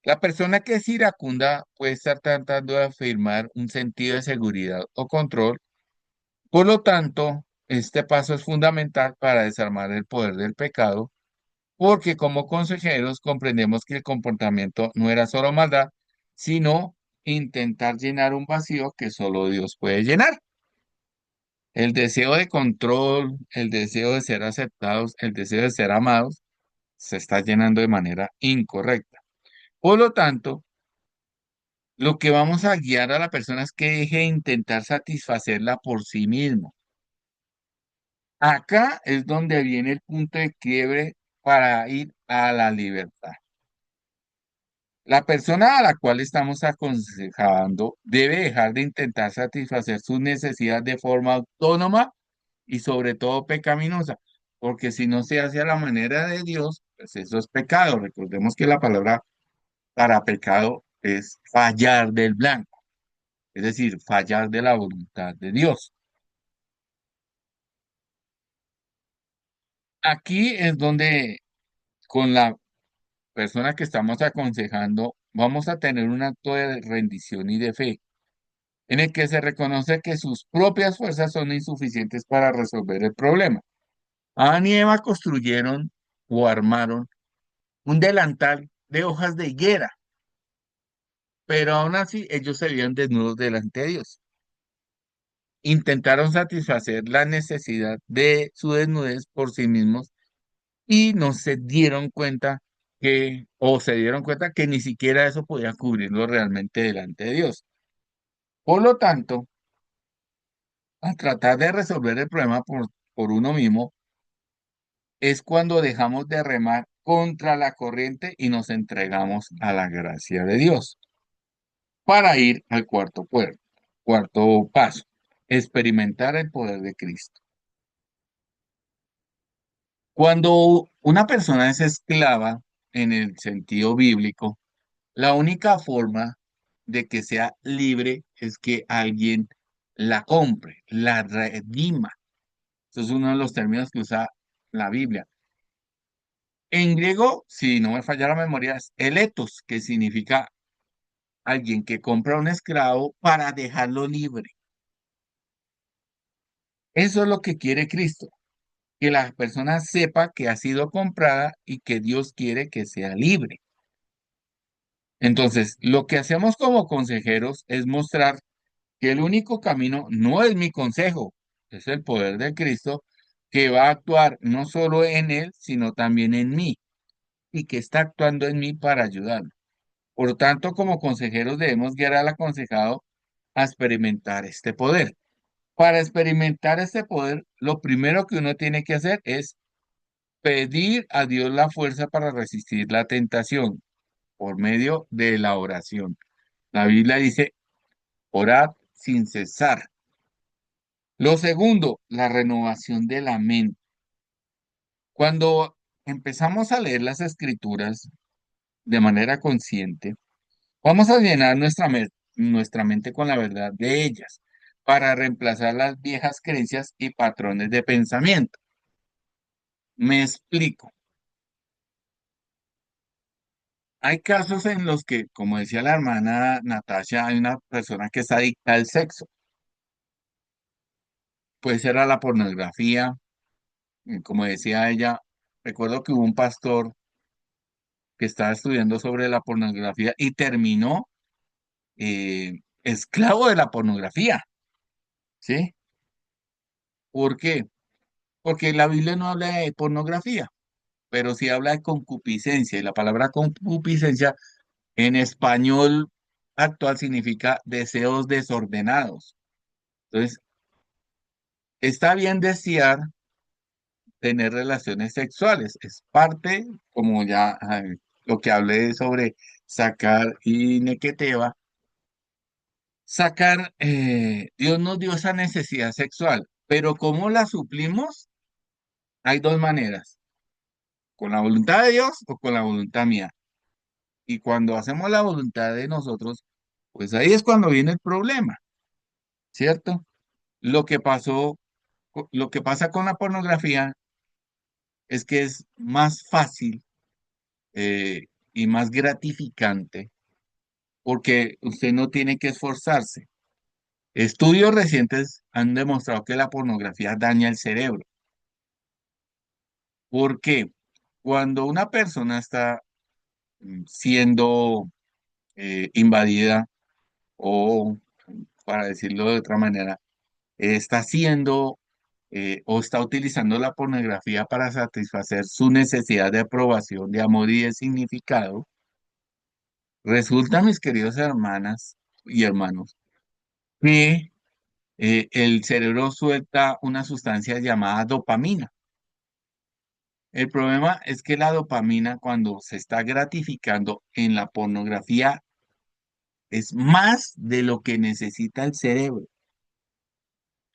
La persona que es iracunda puede estar tratando de afirmar un sentido de seguridad o control. Por lo tanto, este paso es fundamental para desarmar el poder del pecado porque como consejeros comprendemos que el comportamiento no era solo maldad, sino intentar llenar un vacío que solo Dios puede llenar. El deseo de control, el deseo de ser aceptados, el deseo de ser amados, se está llenando de manera incorrecta. Por lo tanto, lo que vamos a guiar a la persona es que deje de intentar satisfacerla por sí mismo. Acá es donde viene el punto de quiebre para ir a la libertad. La persona a la cual estamos aconsejando debe dejar de intentar satisfacer sus necesidades de forma autónoma y sobre todo pecaminosa, porque si no se hace a la manera de Dios, pues eso es pecado. Recordemos que la palabra para pecado es fallar del blanco, es decir, fallar de la voluntad de Dios. Aquí es donde con la persona que estamos aconsejando vamos a tener un acto de rendición y de fe, en el que se reconoce que sus propias fuerzas son insuficientes para resolver el problema. Adán y Eva construyeron o armaron un delantal de hojas de higuera, pero aún así ellos se vieron desnudos delante de Dios. Intentaron satisfacer la necesidad de su desnudez por sí mismos y no se dieron cuenta o se dieron cuenta que ni siquiera eso podía cubrirlo realmente delante de Dios. Por lo tanto, al tratar de resolver el problema por uno mismo, es cuando dejamos de remar contra la corriente y nos entregamos a la gracia de Dios para ir al cuarto paso, experimentar el poder de Cristo. Cuando una persona es esclava en el sentido bíblico, la única forma de que sea libre es que alguien la compre, la redima. Eso es uno de los términos que usa la Biblia. En griego, si no me falla la memoria, es eletos, que significa alguien que compra a un esclavo para dejarlo libre. Eso es lo que quiere Cristo, que la persona sepa que ha sido comprada y que Dios quiere que sea libre. Entonces, lo que hacemos como consejeros es mostrar que el único camino no es mi consejo, es el poder de Cristo que va a actuar no solo en él, sino también en mí y que está actuando en mí para ayudarme. Por tanto, como consejeros debemos guiar al aconsejado a experimentar este poder. Para experimentar este poder, lo primero que uno tiene que hacer es pedir a Dios la fuerza para resistir la tentación por medio de la oración. La Biblia dice, orad sin cesar. Lo segundo, la renovación de la mente. Cuando empezamos a leer las escrituras de manera consciente, vamos a llenar nuestra mente con la verdad de ellas para reemplazar las viejas creencias y patrones de pensamiento. Me explico. Hay casos en los que, como decía la hermana Natasha, hay una persona que está adicta al sexo. Puede ser a la pornografía, como decía ella. Recuerdo que hubo un pastor que estaba estudiando sobre la pornografía y terminó esclavo de la pornografía, ¿sí? ¿Por qué? Porque la Biblia no habla de pornografía, pero sí habla de concupiscencia y la palabra concupiscencia en español actual significa deseos desordenados. Entonces, está bien desear tener relaciones sexuales, es parte, como ya lo que hablé sobre sacar y nequeteba, sacar, Dios nos dio esa necesidad sexual, pero ¿cómo la suplimos? Hay dos maneras, con la voluntad de Dios o con la voluntad mía. Y cuando hacemos la voluntad de nosotros, pues ahí es cuando viene el problema, ¿cierto? Lo que pasó, lo que pasa con la pornografía es que es más fácil y más gratificante porque usted no tiene que esforzarse. Estudios recientes han demostrado que la pornografía daña el cerebro. ¿Por qué? Cuando una persona está siendo invadida o, para decirlo de otra manera, está haciendo o está utilizando la pornografía para satisfacer su necesidad de aprobación, de amor y de significado, resulta, mis queridos hermanas y hermanos, que el cerebro suelta una sustancia llamada dopamina. El problema es que la dopamina, cuando se está gratificando en la pornografía, es más de lo que necesita el cerebro.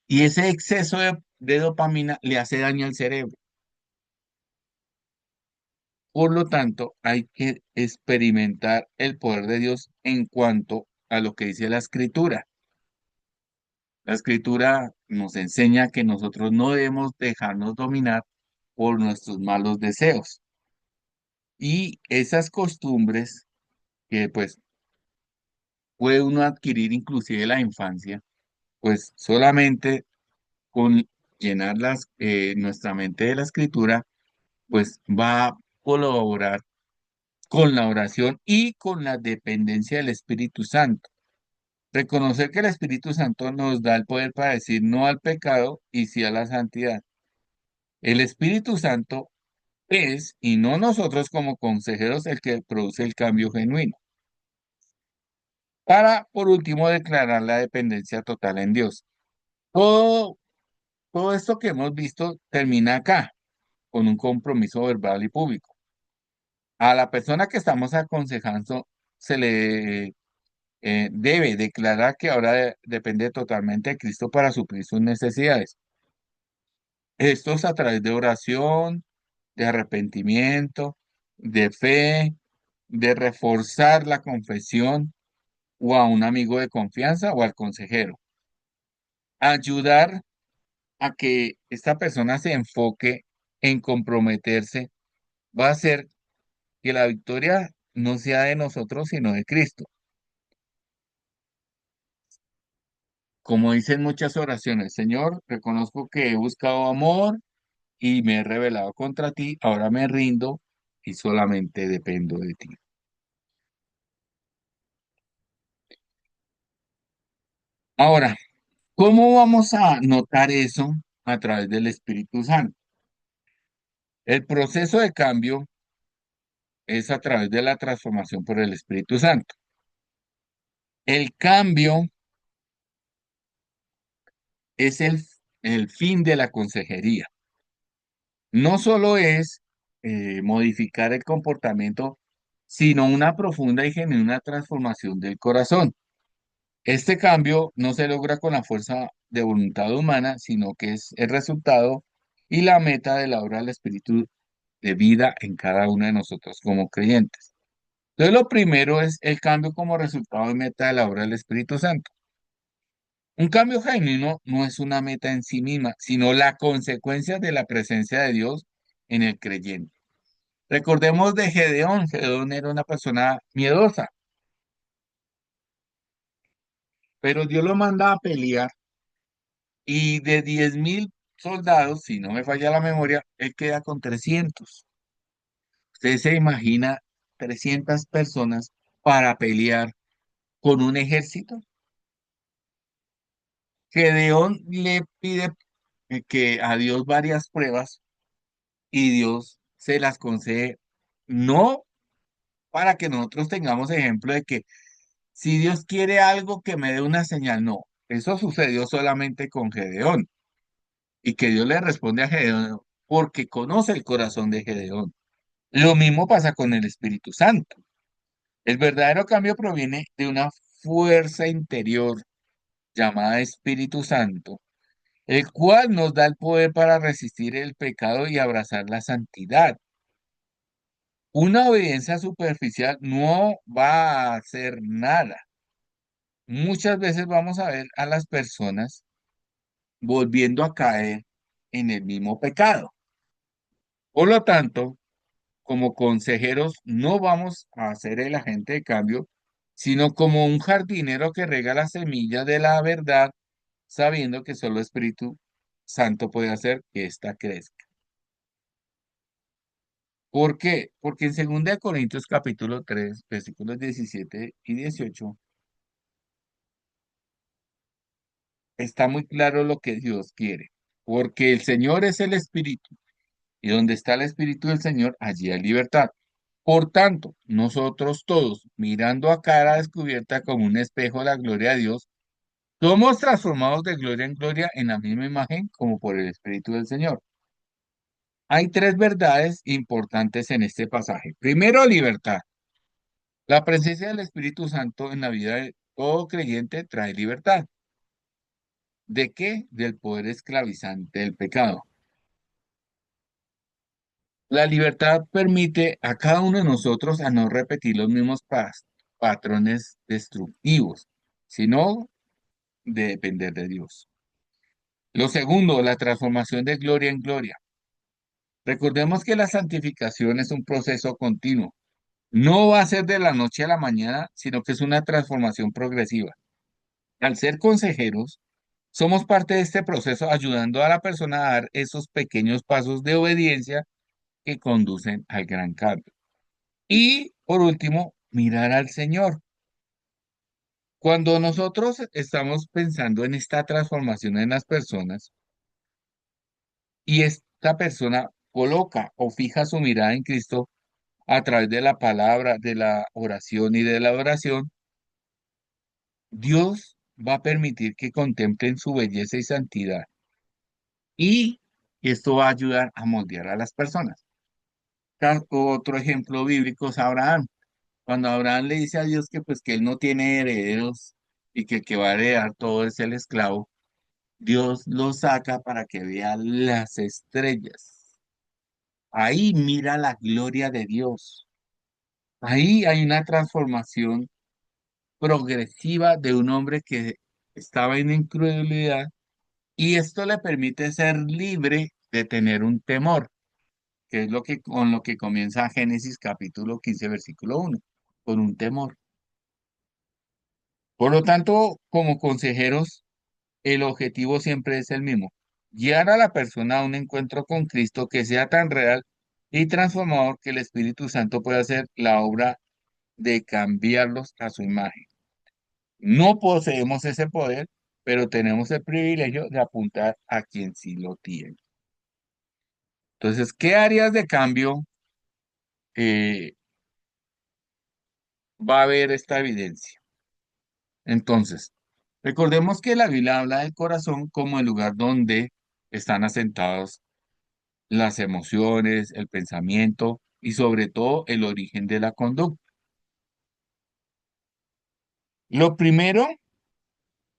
Y ese exceso de dopamina le hace daño al cerebro. Por lo tanto, hay que experimentar el poder de Dios en cuanto a lo que dice la Escritura. La Escritura nos enseña que nosotros no debemos dejarnos dominar por nuestros malos deseos. Y esas costumbres que pues puede uno adquirir inclusive en la infancia, pues solamente con llenar nuestra mente de la Escritura, pues va a colaborar con la oración y con la dependencia del Espíritu Santo. Reconocer que el Espíritu Santo nos da el poder para decir no al pecado y sí a la santidad. El Espíritu Santo es, y no nosotros como consejeros, el que produce el cambio genuino. Para, por último, declarar la dependencia total en Dios. Todo, todo esto que hemos visto termina acá, con un compromiso verbal y público. A la persona que estamos aconsejando se le debe declarar que ahora depende totalmente de Cristo para suplir sus necesidades. Esto es a través de oración, de arrepentimiento, de fe, de reforzar la confesión o a un amigo de confianza o al consejero. Ayudar a que esta persona se enfoque en comprometerse va a hacer que la victoria no sea de nosotros, sino de Cristo. Como dicen muchas oraciones, Señor, reconozco que he buscado amor y me he rebelado contra ti, ahora me rindo y solamente dependo de ti. Ahora, ¿cómo vamos a notar eso a través del Espíritu Santo? El proceso de cambio es a través de la transformación por el Espíritu Santo. El cambio es el fin de la consejería. No solo es modificar el comportamiento, sino una profunda y genuina transformación del corazón. Este cambio no se logra con la fuerza de voluntad humana, sino que es el resultado y la meta de la obra del Espíritu de vida en cada uno de nosotros como creyentes. Entonces, lo primero es el cambio como resultado y meta de la obra del Espíritu Santo. Un cambio genuino no es una meta en sí misma, sino la consecuencia de la presencia de Dios en el creyente. Recordemos de Gedeón. Gedeón era una persona miedosa, pero Dios lo manda a pelear y de 10.000 soldados, si no me falla la memoria, él queda con 300. Usted se imagina 300 personas para pelear con un ejército. Gedeón le pide que a Dios varias pruebas y Dios se las concede, no para que nosotros tengamos ejemplo de que si Dios quiere algo que me dé una señal, no. Eso sucedió solamente con Gedeón y que Dios le responde a Gedeón porque conoce el corazón de Gedeón. Lo mismo pasa con el Espíritu Santo. El verdadero cambio proviene de una fuerza interior llamada Espíritu Santo, el cual nos da el poder para resistir el pecado y abrazar la santidad. Una obediencia superficial no va a hacer nada. Muchas veces vamos a ver a las personas volviendo a caer en el mismo pecado. Por lo tanto, como consejeros no vamos a ser el agente de cambio, sino como un jardinero que rega la semilla de la verdad, sabiendo que solo Espíritu Santo puede hacer que ésta crezca. ¿Por qué? Porque en 2 Corintios capítulo 3 versículos 17 y 18 está muy claro lo que Dios quiere. Porque el Señor es el Espíritu, y donde está el Espíritu del Señor, allí hay libertad. Por tanto, nosotros todos, mirando a cara descubierta como un espejo la gloria de Dios, somos transformados de gloria en gloria en la misma imagen como por el Espíritu del Señor. Hay tres verdades importantes en este pasaje. Primero, libertad. La presencia del Espíritu Santo en la vida de todo creyente trae libertad. ¿De qué? Del poder esclavizante del pecado. La libertad permite a cada uno de nosotros a no repetir los mismos patrones destructivos, sino de depender de Dios. Lo segundo, la transformación de gloria en gloria. Recordemos que la santificación es un proceso continuo. No va a ser de la noche a la mañana, sino que es una transformación progresiva. Al ser consejeros, somos parte de este proceso ayudando a la persona a dar esos pequeños pasos de obediencia que conducen al gran cambio. Y por último, mirar al Señor. Cuando nosotros estamos pensando en esta transformación en las personas y esta persona coloca o fija su mirada en Cristo a través de la palabra, de la oración y de la adoración, Dios va a permitir que contemplen su belleza y santidad y esto va a ayudar a moldear a las personas. Otro ejemplo bíblico es Abraham. Cuando Abraham le dice a Dios que pues que él no tiene herederos y que el que va a heredar todo es el esclavo, Dios lo saca para que vea las estrellas. Ahí mira la gloria de Dios. Ahí hay una transformación progresiva de un hombre que estaba en incredulidad y esto le permite ser libre de tener un temor, que es lo que con lo que comienza Génesis capítulo 15 versículo 1, con un temor. Por lo tanto, como consejeros, el objetivo siempre es el mismo, guiar a la persona a un encuentro con Cristo que sea tan real y transformador que el Espíritu Santo pueda hacer la obra de cambiarlos a su imagen. No poseemos ese poder, pero tenemos el privilegio de apuntar a quien sí lo tiene. Entonces, ¿qué áreas de cambio eh, va a haber esta evidencia? Entonces, recordemos que la Biblia habla del corazón como el lugar donde están asentados las emociones, el pensamiento y sobre todo el origen de la conducta. Lo primero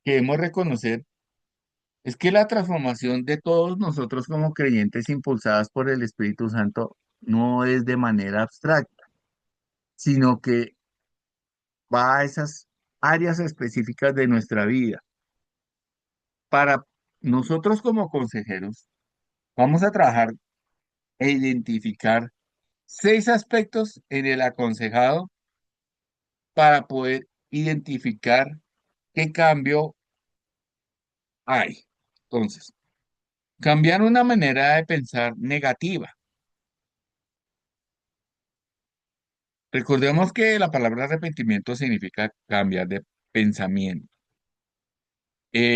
que debemos reconocer es que la transformación de todos nosotros como creyentes impulsadas por el Espíritu Santo no es de manera abstracta, sino que va a esas áreas específicas de nuestra vida. Para nosotros como consejeros, vamos a trabajar e identificar 6 aspectos en el aconsejado para poder identificar qué cambio hay. Entonces, cambiar una manera de pensar negativa. Recordemos que la palabra arrepentimiento significa cambiar de pensamiento.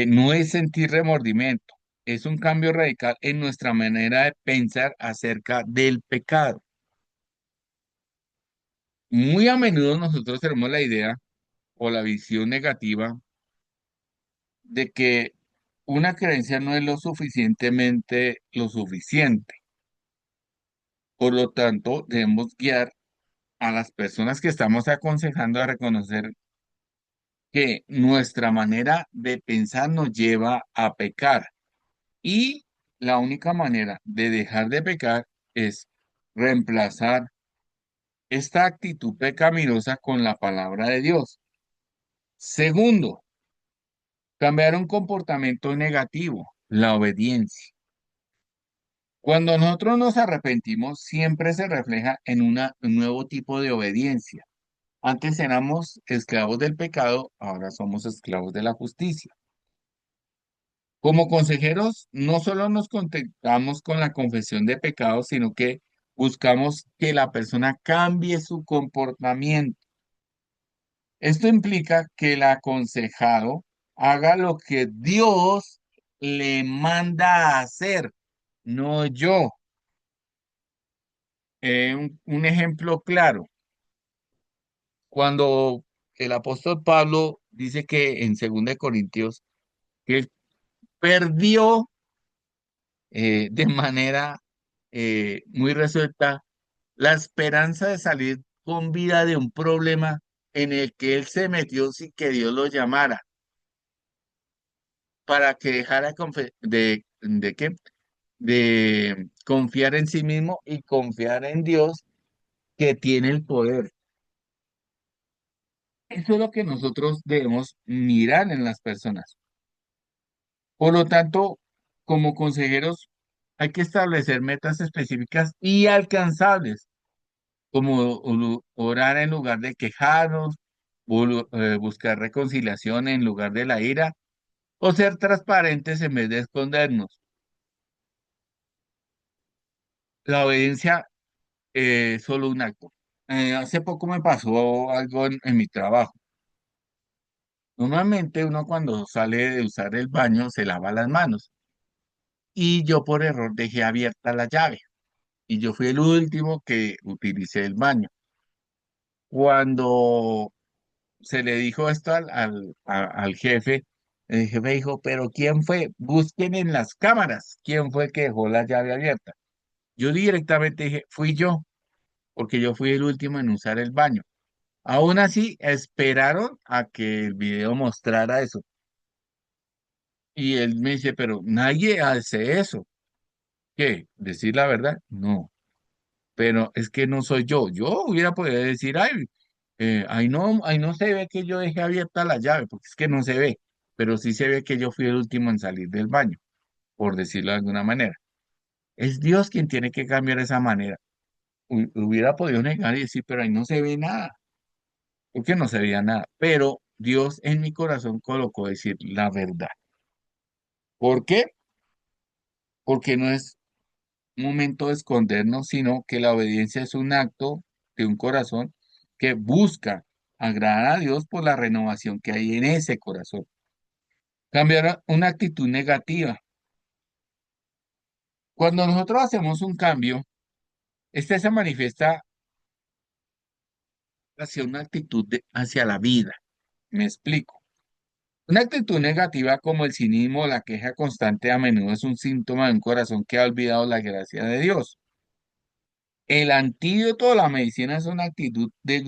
No es sentir remordimiento, es un cambio radical en nuestra manera de pensar acerca del pecado. Muy a menudo nosotros tenemos la idea o la visión negativa de que una creencia no es lo suficiente. Por lo tanto, debemos guiar a las personas que estamos aconsejando a reconocer que nuestra manera de pensar nos lleva a pecar y la única manera de dejar de pecar es reemplazar esta actitud pecaminosa con la palabra de Dios. Segundo, cambiar un comportamiento negativo, la obediencia. Cuando nosotros nos arrepentimos, siempre se refleja en un nuevo tipo de obediencia. Antes éramos esclavos del pecado, ahora somos esclavos de la justicia. Como consejeros, no solo nos contentamos con la confesión de pecados, sino que buscamos que la persona cambie su comportamiento. Esto implica que el aconsejado haga lo que Dios le manda a hacer, no yo. Un ejemplo claro, cuando el apóstol Pablo dice que en 2 de Corintios, que él perdió de manera muy resuelta la esperanza de salir con vida de un problema en el que él se metió sin que Dios lo llamara, para que dejara ¿de qué? De confiar en sí mismo y confiar en Dios que tiene el poder. Eso es lo que nosotros debemos mirar en las personas. Por lo tanto, como consejeros, hay que establecer metas específicas y alcanzables, como orar en lugar de quejarnos, buscar reconciliación en lugar de la ira, o ser transparentes en vez de escondernos. La obediencia es solo un acto. Hace poco me pasó algo en mi trabajo. Normalmente uno cuando sale de usar el baño se lava las manos y yo por error dejé abierta la llave y yo fui el último que utilicé el baño. Cuando se le dijo esto al jefe, el jefe dijo, pero ¿quién fue? Busquen en las cámaras quién fue el que dejó la llave abierta. Yo directamente dije, fui yo, porque yo fui el último en usar el baño. Aún así, esperaron a que el video mostrara eso. Y él me dice, pero nadie hace eso. ¿Qué? ¿Decir la verdad? No. Pero es que no soy yo. Yo hubiera podido decir, ay, ahí no se ve que yo dejé abierta la llave, porque es que no se ve, pero sí se ve que yo fui el último en salir del baño, por decirlo de alguna manera. Es Dios quien tiene que cambiar esa manera. Hubiera podido negar y decir, pero ahí no se ve nada, porque no se veía nada. Pero Dios en mi corazón colocó decir la verdad. ¿Por qué? Porque no es momento de escondernos, sino que la obediencia es un acto de un corazón que busca agradar a Dios por la renovación que hay en ese corazón. Cambiar una actitud negativa. Cuando nosotros hacemos un cambio, este se manifiesta hacia una actitud hacia la vida. Me explico. Una actitud negativa como el cinismo o la queja constante a menudo es un síntoma de un corazón que ha olvidado la gracia de Dios. El antídoto de la medicina es una actitud de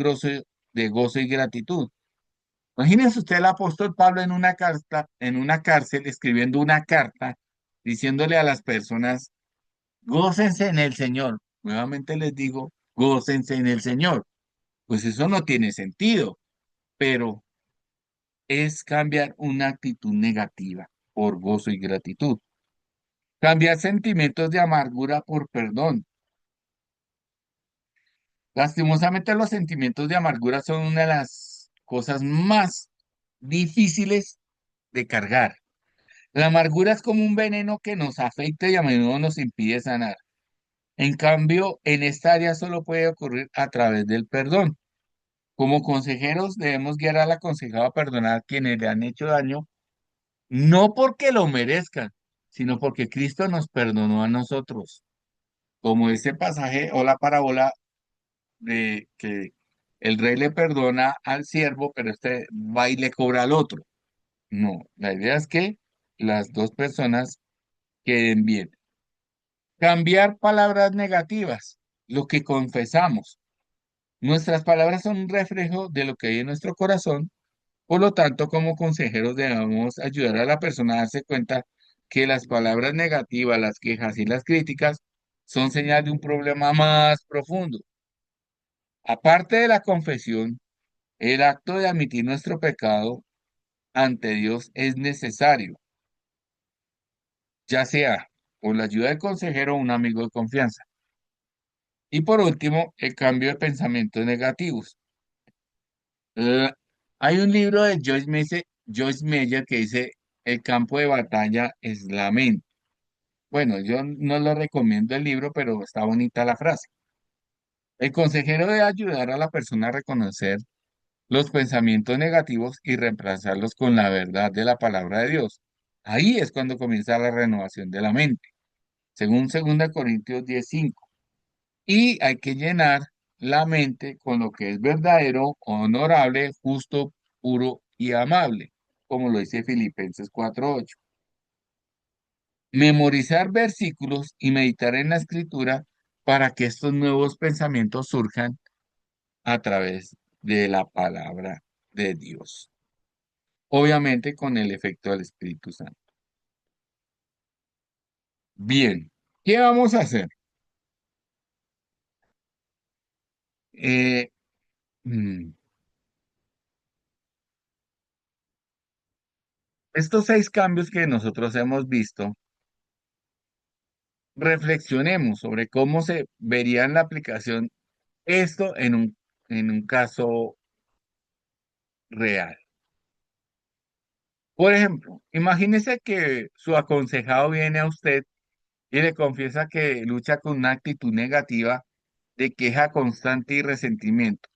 gozo y gratitud. Imagínense usted el apóstol Pablo en una carta, en una cárcel, escribiendo una carta diciéndole a las personas, gócense en el Señor. Nuevamente les digo, gócense en el Señor. Pues eso no tiene sentido, pero es cambiar una actitud negativa por gozo y gratitud. Cambiar sentimientos de amargura por perdón. Lastimosamente los sentimientos de amargura son una de las cosas más difíciles de cargar. La amargura es como un veneno que nos afecta y a menudo nos impide sanar. En cambio, en esta área solo puede ocurrir a través del perdón. Como consejeros debemos guiar al aconsejado a perdonar a quienes le han hecho daño, no porque lo merezcan, sino porque Cristo nos perdonó a nosotros. Como ese pasaje o la parábola de que el rey le perdona al siervo, pero este va y le cobra al otro. No, la idea es que las dos personas queden bien. Cambiar palabras negativas, lo que confesamos. Nuestras palabras son un reflejo de lo que hay en nuestro corazón. Por lo tanto, como consejeros debemos ayudar a la persona a darse cuenta que las palabras negativas, las quejas y las críticas son señal de un problema más profundo. Aparte de la confesión, el acto de admitir nuestro pecado ante Dios es necesario, ya sea con la ayuda del consejero o un amigo de confianza. Y por último, el cambio de pensamientos negativos. Eh, Hay un libro de Joyce Meyer que dice, el campo de batalla es la mente. Bueno, yo no le recomiendo el libro, pero está bonita la frase. El consejero debe ayudar a la persona a reconocer los pensamientos negativos y reemplazarlos con la verdad de la palabra de Dios. Ahí es cuando comienza la renovación de la mente, según 2 Corintios 10:5. Y hay que llenar la mente con lo que es verdadero, honorable, justo, puro y amable, como lo dice Filipenses 4:8. Memorizar versículos y meditar en la escritura para que estos nuevos pensamientos surjan a través de la palabra de Dios. Obviamente con el efecto del Espíritu Santo. Bien, ¿qué vamos a hacer? Eh, mm, estos 6 cambios que nosotros hemos visto, reflexionemos sobre cómo se vería en la aplicación esto en un caso real. Por ejemplo, imagínese que su aconsejado viene a usted y le confiesa que lucha con una actitud negativa de queja constante y resentimiento.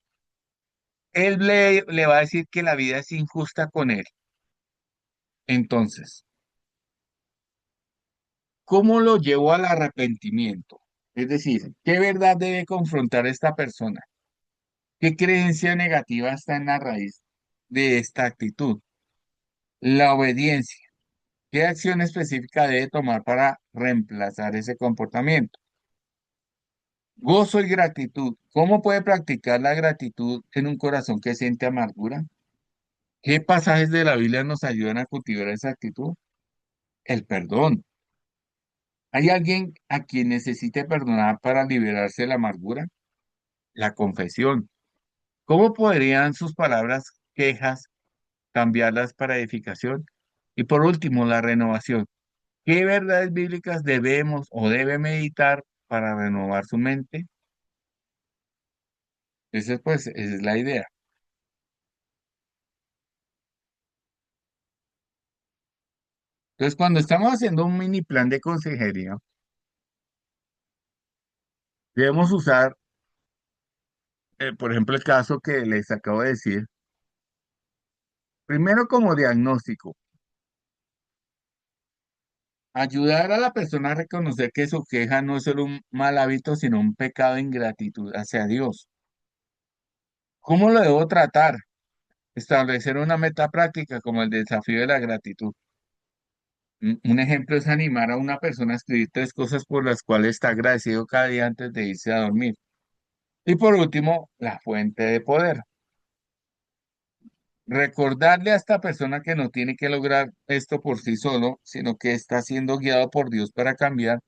Él le va a decir que la vida es injusta con él. Entonces, ¿cómo lo llevó al arrepentimiento? Es decir, ¿qué verdad debe confrontar esta persona? ¿Qué creencia negativa está en la raíz de esta actitud? La obediencia. ¿Qué acción específica debe tomar para reemplazar ese comportamiento? Gozo y gratitud. ¿Cómo puede practicar la gratitud en un corazón que siente amargura? ¿Qué pasajes de la Biblia nos ayudan a cultivar esa actitud? El perdón. ¿Hay alguien a quien necesite perdonar para liberarse de la amargura? La confesión. ¿Cómo podrían sus palabras, quejas, cambiarlas para edificación? Y por último, la renovación. ¿Qué verdades bíblicas debemos o debe meditar para renovar su mente? Esa es la idea. Entonces, cuando estamos haciendo un mini plan de consejería, debemos usar, por ejemplo, el caso que les acabo de decir, primero como diagnóstico, ayudar a la persona a reconocer que su queja no es solo un mal hábito, sino un pecado de ingratitud hacia Dios. ¿Cómo lo debo tratar? Establecer una meta práctica como el desafío de la gratitud. Un ejemplo es animar a una persona a escribir 3 cosas por las cuales está agradecido cada día antes de irse a dormir. Y por último, la fuente de poder. Recordarle a esta persona que no tiene que lograr esto por sí solo, sino que está siendo guiado por Dios para cambiar.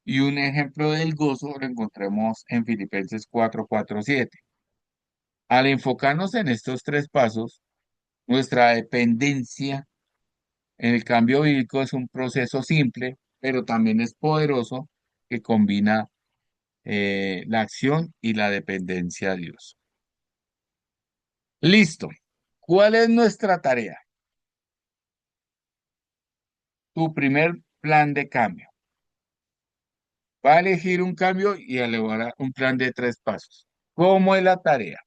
Y un ejemplo del gozo lo encontramos en Filipenses 4:4-7. Al enfocarnos en estos 3 pasos, nuestra dependencia en el cambio bíblico es un proceso simple, pero también es poderoso que combina la acción y la dependencia a Dios. Listo. ¿Cuál es nuestra tarea? Tu primer plan de cambio. Va a elegir un cambio y elaborar un plan de 3 pasos. ¿Cómo es la tarea?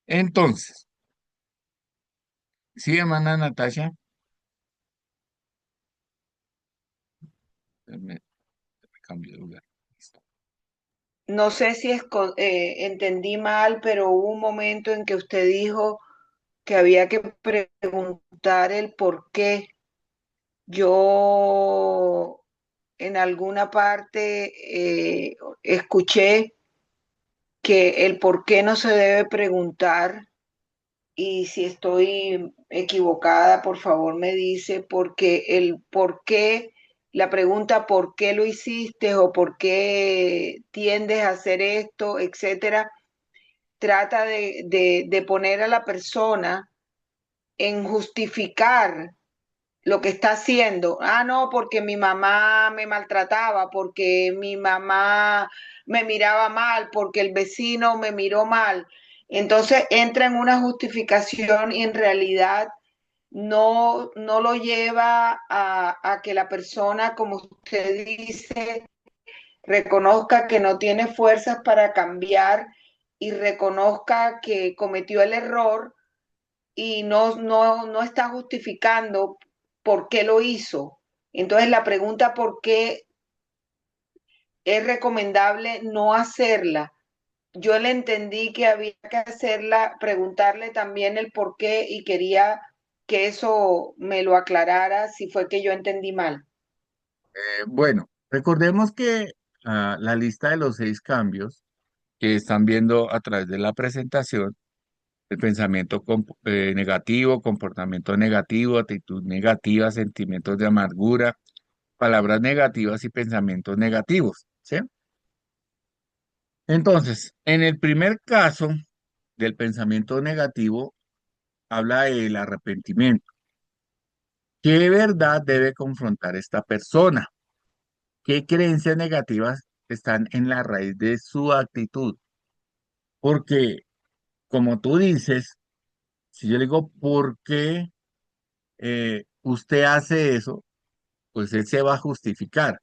Entonces, sí, hermana Natasha, me cambié de lugar. Listo. No sé si entendí mal, pero hubo un momento en que usted dijo que había que preguntar el por qué. Yo en alguna parte escuché que el por qué no se debe preguntar, y si estoy equivocada, por favor me dice, porque el por qué, la pregunta por qué lo hiciste o por qué tiendes a hacer esto, etcétera, trata de poner a la persona en justificar lo que está haciendo. Ah, no, porque mi mamá me maltrataba, porque mi mamá me miraba mal, porque el vecino me miró mal. Entonces entra en una justificación y en realidad no lo lleva a que la persona, como usted dice, reconozca que no tiene fuerzas para cambiar y reconozca que cometió el error y no está justificando por qué lo hizo. Entonces la pregunta por qué es recomendable no hacerla. Yo le entendí que había que hacerla, preguntarle también el por qué y quería que eso me lo aclarara si fue que yo entendí mal. Bueno, recordemos que la lista de los 6 cambios que están viendo a través de la presentación, el pensamiento negativo, comportamiento negativo, actitud negativa, sentimientos de amargura, palabras negativas y pensamientos negativos, ¿sí? Entonces, en el primer caso del pensamiento negativo, habla del arrepentimiento. ¿Qué verdad debe confrontar esta persona? ¿Qué creencias negativas están en la raíz de su actitud? Porque, como tú dices, si yo le digo, ¿por qué usted hace eso? Pues él se va a justificar,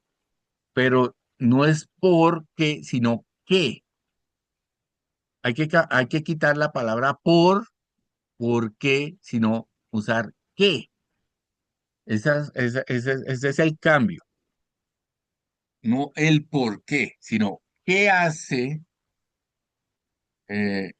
pero no es porque, sino que. Hay que quitar la palabra por qué, sino usar qué. Ese es el cambio. No el por qué, sino qué hace, eh,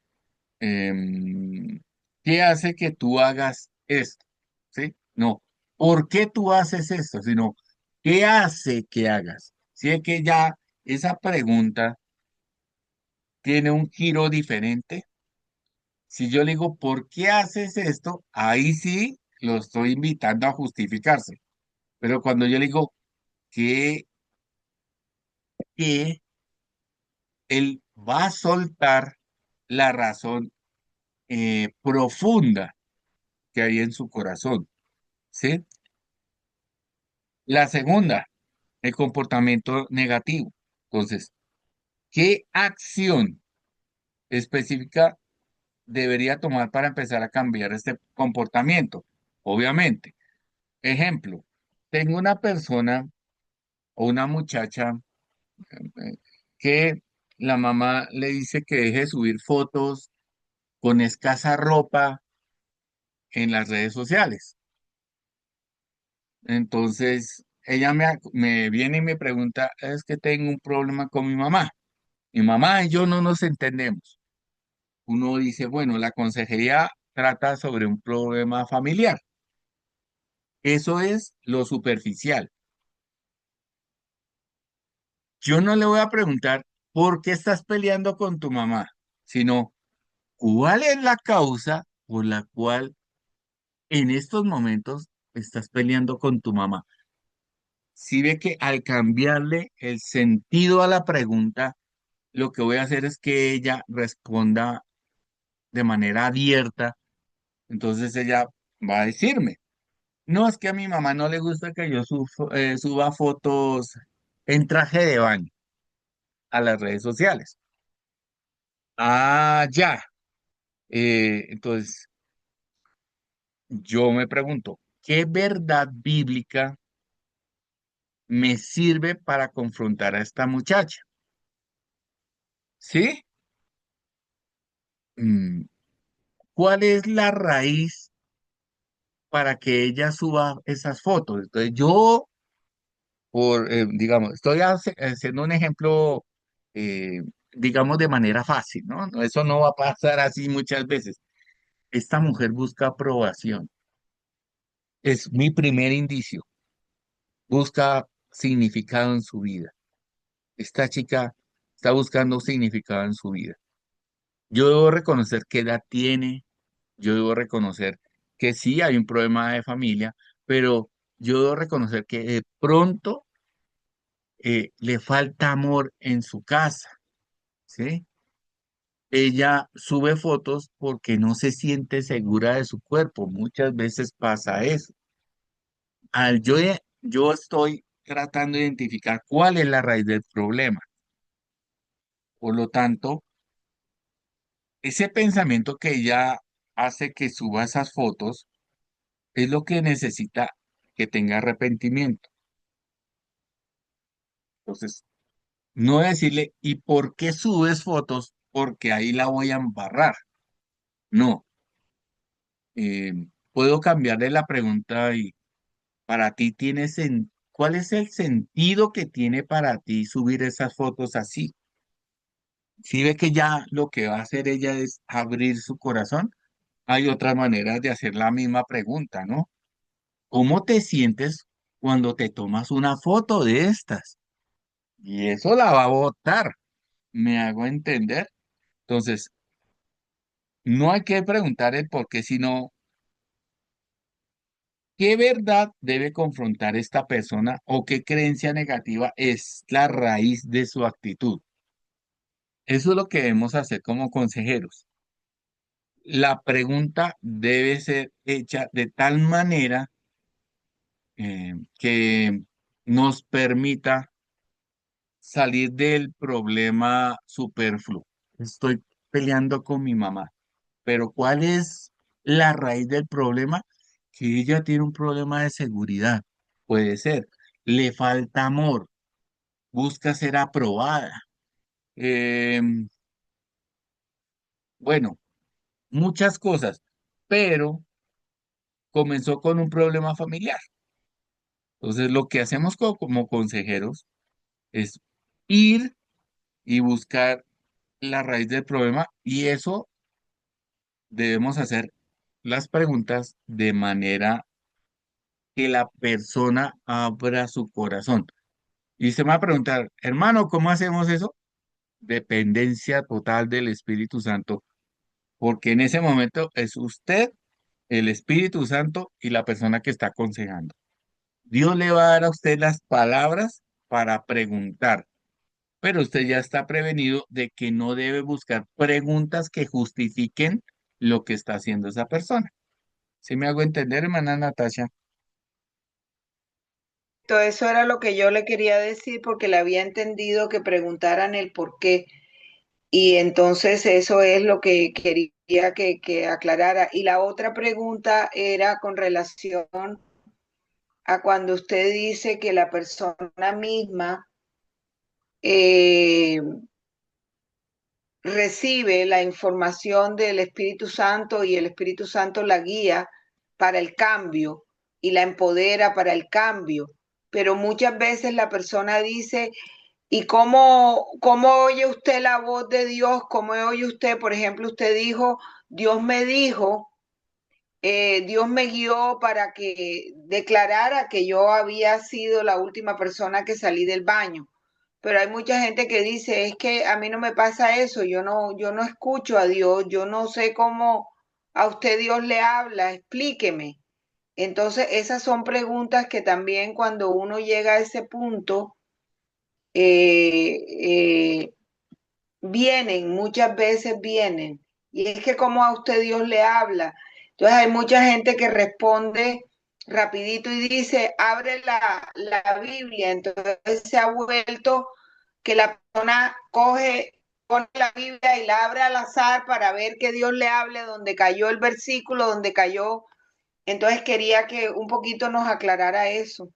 em, qué hace que tú hagas esto, ¿sí? No, ¿por qué tú haces esto? Sino, ¿qué hace que hagas? Si es que ya esa pregunta tiene un giro diferente. Si yo le digo, ¿por qué haces esto? Ahí sí lo estoy invitando a justificarse. Pero cuando yo le digo que él va a soltar la razón profunda que hay en su corazón, ¿sí? La segunda, el comportamiento negativo. Entonces, ¿qué acción específica debería tomar para empezar a cambiar este comportamiento? Obviamente, ejemplo, tengo una persona o una muchacha eh, que la mamá le dice que deje de subir fotos con escasa ropa en las redes sociales. Entonces, ella me viene y me pregunta, es que tengo un problema con mi mamá. Mi mamá y yo no nos entendemos. Uno dice, bueno, la consejería trata sobre un problema familiar. Eso es lo superficial. Yo no le voy a preguntar por qué estás peleando con tu mamá, sino cuál es la causa por la cual en estos momentos estás peleando con tu mamá. Si ve que al cambiarle el sentido a la pregunta, lo que voy a hacer es que ella responda de manera abierta. Entonces ella va a decirme, no, es que a mi mamá no le gusta que yo suba fotos en traje de baño a las redes sociales. Ah, ya. Entonces yo me pregunto, ¿qué verdad bíblica me sirve para confrontar a esta muchacha? ¿Sí? Mm, ¿Cuál es la raíz para que ella suba esas fotos? Entonces yo, digamos, haciendo un ejemplo, eh, digamos, de manera fácil, ¿no? Eso no va a pasar así muchas veces. Esta mujer busca aprobación. Es mi primer indicio. Busca significado en su vida. Esta chica está buscando significado en su vida. Yo debo reconocer qué edad tiene, yo debo reconocer que sí hay un problema de familia, pero yo debo reconocer que de pronto le falta amor en su casa, ¿sí? Ella sube fotos porque no se siente segura de su cuerpo. Muchas veces pasa eso. Yo estoy tratando de identificar cuál es la raíz del problema. Por lo tanto, ese pensamiento que ella hace que suba esas fotos es lo que necesita que tenga arrepentimiento. Entonces, No decirle, ¿y por qué subes fotos? Porque ahí la voy a embarrar. No, eh, puedo cambiarle la pregunta y para ti ¿cuál es el sentido que tiene para ti subir esas fotos así? Si ve que ya lo que va a hacer ella es abrir su corazón, hay otras maneras de hacer la misma pregunta, ¿no? ¿Cómo te sientes cuando te tomas una foto de estas? Y eso la va a botar, ¿me hago entender? Entonces, no hay que preguntar el por qué, sino qué verdad debe confrontar esta persona o qué creencia negativa es la raíz de su actitud. Eso es lo que debemos hacer como consejeros. La pregunta debe ser hecha de tal manera que nos permita salir del problema superfluo. Estoy peleando con mi mamá, pero ¿cuál es la raíz del problema? Que ella tiene un problema de seguridad. Puede ser, le falta amor, busca ser aprobada. em, bueno, muchas cosas, pero comenzó con un problema familiar. Entonces, lo que hacemos como consejeros es ir y buscar la raíz del problema y eso debemos hacer las preguntas de manera que la persona abra su corazón. Y se me va a preguntar, hermano, ¿cómo hacemos eso? Dependencia total del Espíritu Santo, porque en ese momento es usted, el Espíritu Santo y la persona que está aconsejando. Dios le va a dar a usted las palabras para preguntar, pero usted ya está prevenido de que no debe buscar preguntas que justifiquen lo que está haciendo esa persona. ¿Sí me hago entender, hermana Natasha? Todo eso era lo que yo le quería decir porque le había entendido que preguntaran el por qué. Y entonces eso es lo que quería que aclarara. Y la otra pregunta era con relación a cuando usted dice que la persona misma eh, recibe la información del Espíritu Santo y el Espíritu Santo la guía para el cambio y la empodera para el cambio. Pero muchas veces la persona dice, ¿y cómo oye usted la voz de Dios? ¿Cómo oye usted? Por ejemplo, usted dijo, Dios me dijo, Dios me guió para que declarara que yo había sido la última persona que salí del baño. Pero hay mucha gente que dice, es que a mí no me pasa eso, yo no escucho a Dios, yo no sé cómo a usted Dios le habla, explíqueme. Entonces, esas son preguntas que también cuando uno llega a ese punto, eh, eh, vienen, muchas veces vienen. Y es que como a usted Dios le habla. Entonces hay mucha gente que responde rapidito y dice, abre la Biblia. Entonces se ha vuelto que la persona coge, pone la Biblia y la abre al azar para ver que Dios le hable donde cayó el versículo, donde cayó. Entonces quería que un poquito nos aclarara eso.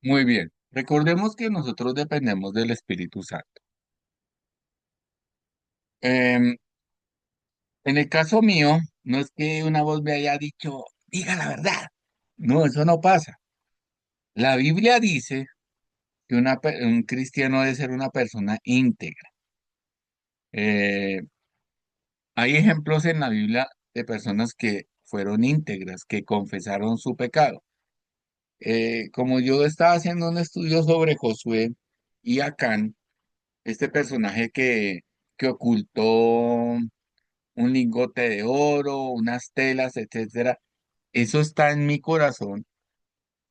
Muy bien. Recordemos que nosotros dependemos del Espíritu Santo. Em, en el caso mío, no es que una voz me haya dicho, diga la verdad. No, eso no pasa. La Biblia dice que un cristiano debe ser una persona íntegra. Eh, hay ejemplos en la Biblia de personas que fueron íntegras, que confesaron su pecado. Como yo estaba haciendo un estudio sobre Josué y Acán, este personaje que ocultó un lingote de oro, unas telas, etcétera, eso está en mi corazón.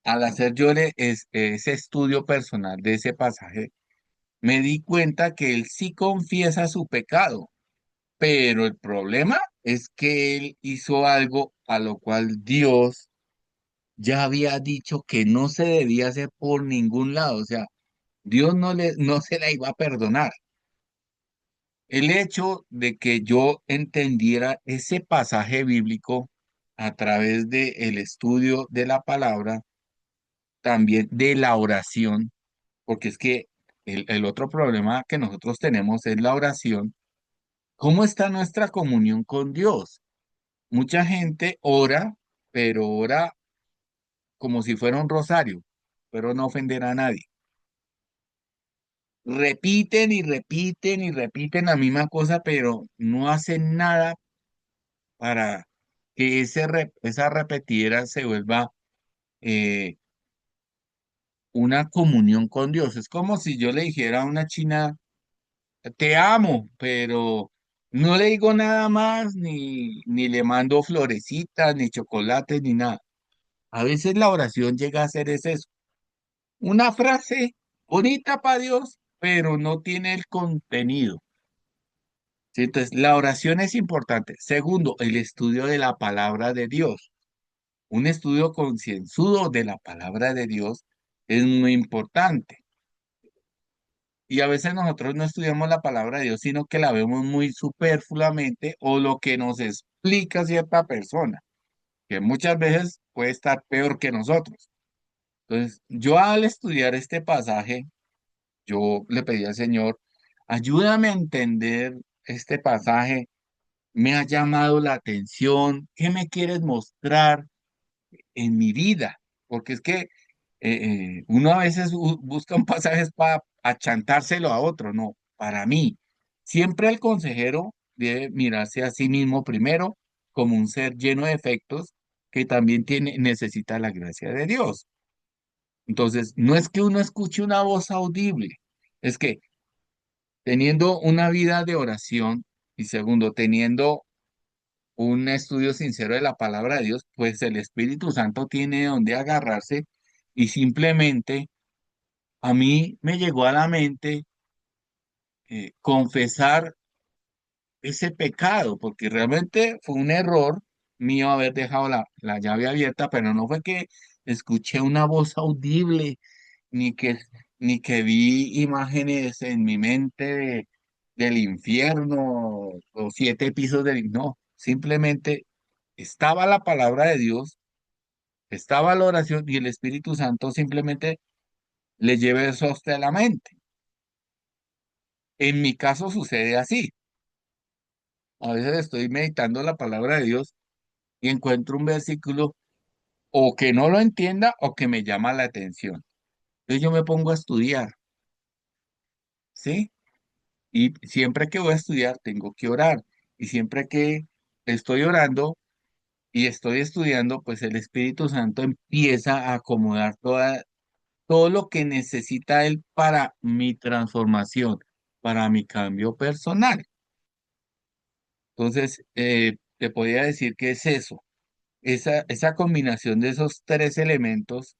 Al hacer ese estudio personal de ese pasaje, me di cuenta que él sí confiesa su pecado, pero el problema es que él hizo algo a lo cual Dios ya había dicho que no se debía hacer por ningún lado, o sea, Dios no se la iba a perdonar. El hecho de que yo entendiera ese pasaje bíblico a través del estudio de la palabra, también de la oración, porque es que el otro problema que nosotros tenemos es la oración. ¿Cómo está nuestra comunión con Dios? Mucha gente ora, pero ora como si fuera un rosario, pero no ofender a nadie. Repiten y repiten y repiten la misma cosa, pero no hacen nada para que esa repetidera se vuelva eh, una comunión con Dios. Es como si yo le dijera a una china, te amo, pero no le digo nada más, ni le mando florecitas, ni chocolates, ni nada. A veces la oración llega a ser es eso, una frase bonita para Dios, pero no tiene el contenido. ¿Sí? Entonces, la oración es importante. Segundo, el estudio de la palabra de Dios. Un estudio concienzudo de la palabra de Dios es muy importante. Y a veces nosotros no estudiamos la palabra de Dios, sino que la vemos muy superfluamente o lo que nos explica cierta persona, que muchas veces puede estar peor que nosotros. Entonces, yo al estudiar este pasaje, yo le pedí al Señor, ayúdame a entender este pasaje, me ha llamado la atención, ¿qué me quieres mostrar en mi vida? Porque es que uno a veces busca un pasaje para achantárselo a otro, no, para mí. Siempre el consejero debe mirarse a sí mismo primero como un ser lleno de efectos que también necesita la gracia de Dios. Entonces, no es que uno escuche una voz audible, es que teniendo una vida de oración y segundo, teniendo un estudio sincero de la palabra de Dios, pues el Espíritu Santo tiene donde agarrarse y simplemente a mí me llegó a la mente confesar ese pecado, porque realmente fue un error mío haber dejado la llave abierta, pero no fue que escuché una voz audible ni que, ni que vi imágenes en mi mente del infierno o 7 pisos no, simplemente estaba la palabra de Dios, estaba la oración y el Espíritu Santo simplemente le lleva eso a usted a la mente. En mi caso sucede así. A veces estoy meditando la palabra de Dios y encuentro un versículo o que no lo entienda o que me llama la atención. Entonces yo me pongo a estudiar, ¿sí? Y siempre que voy a estudiar, tengo que orar. Y siempre que estoy orando y estoy estudiando, pues el Espíritu Santo empieza a acomodar todo lo que necesita Él para mi transformación, para mi cambio personal. Entonces, te podría decir que es eso, esa combinación de esos tres elementos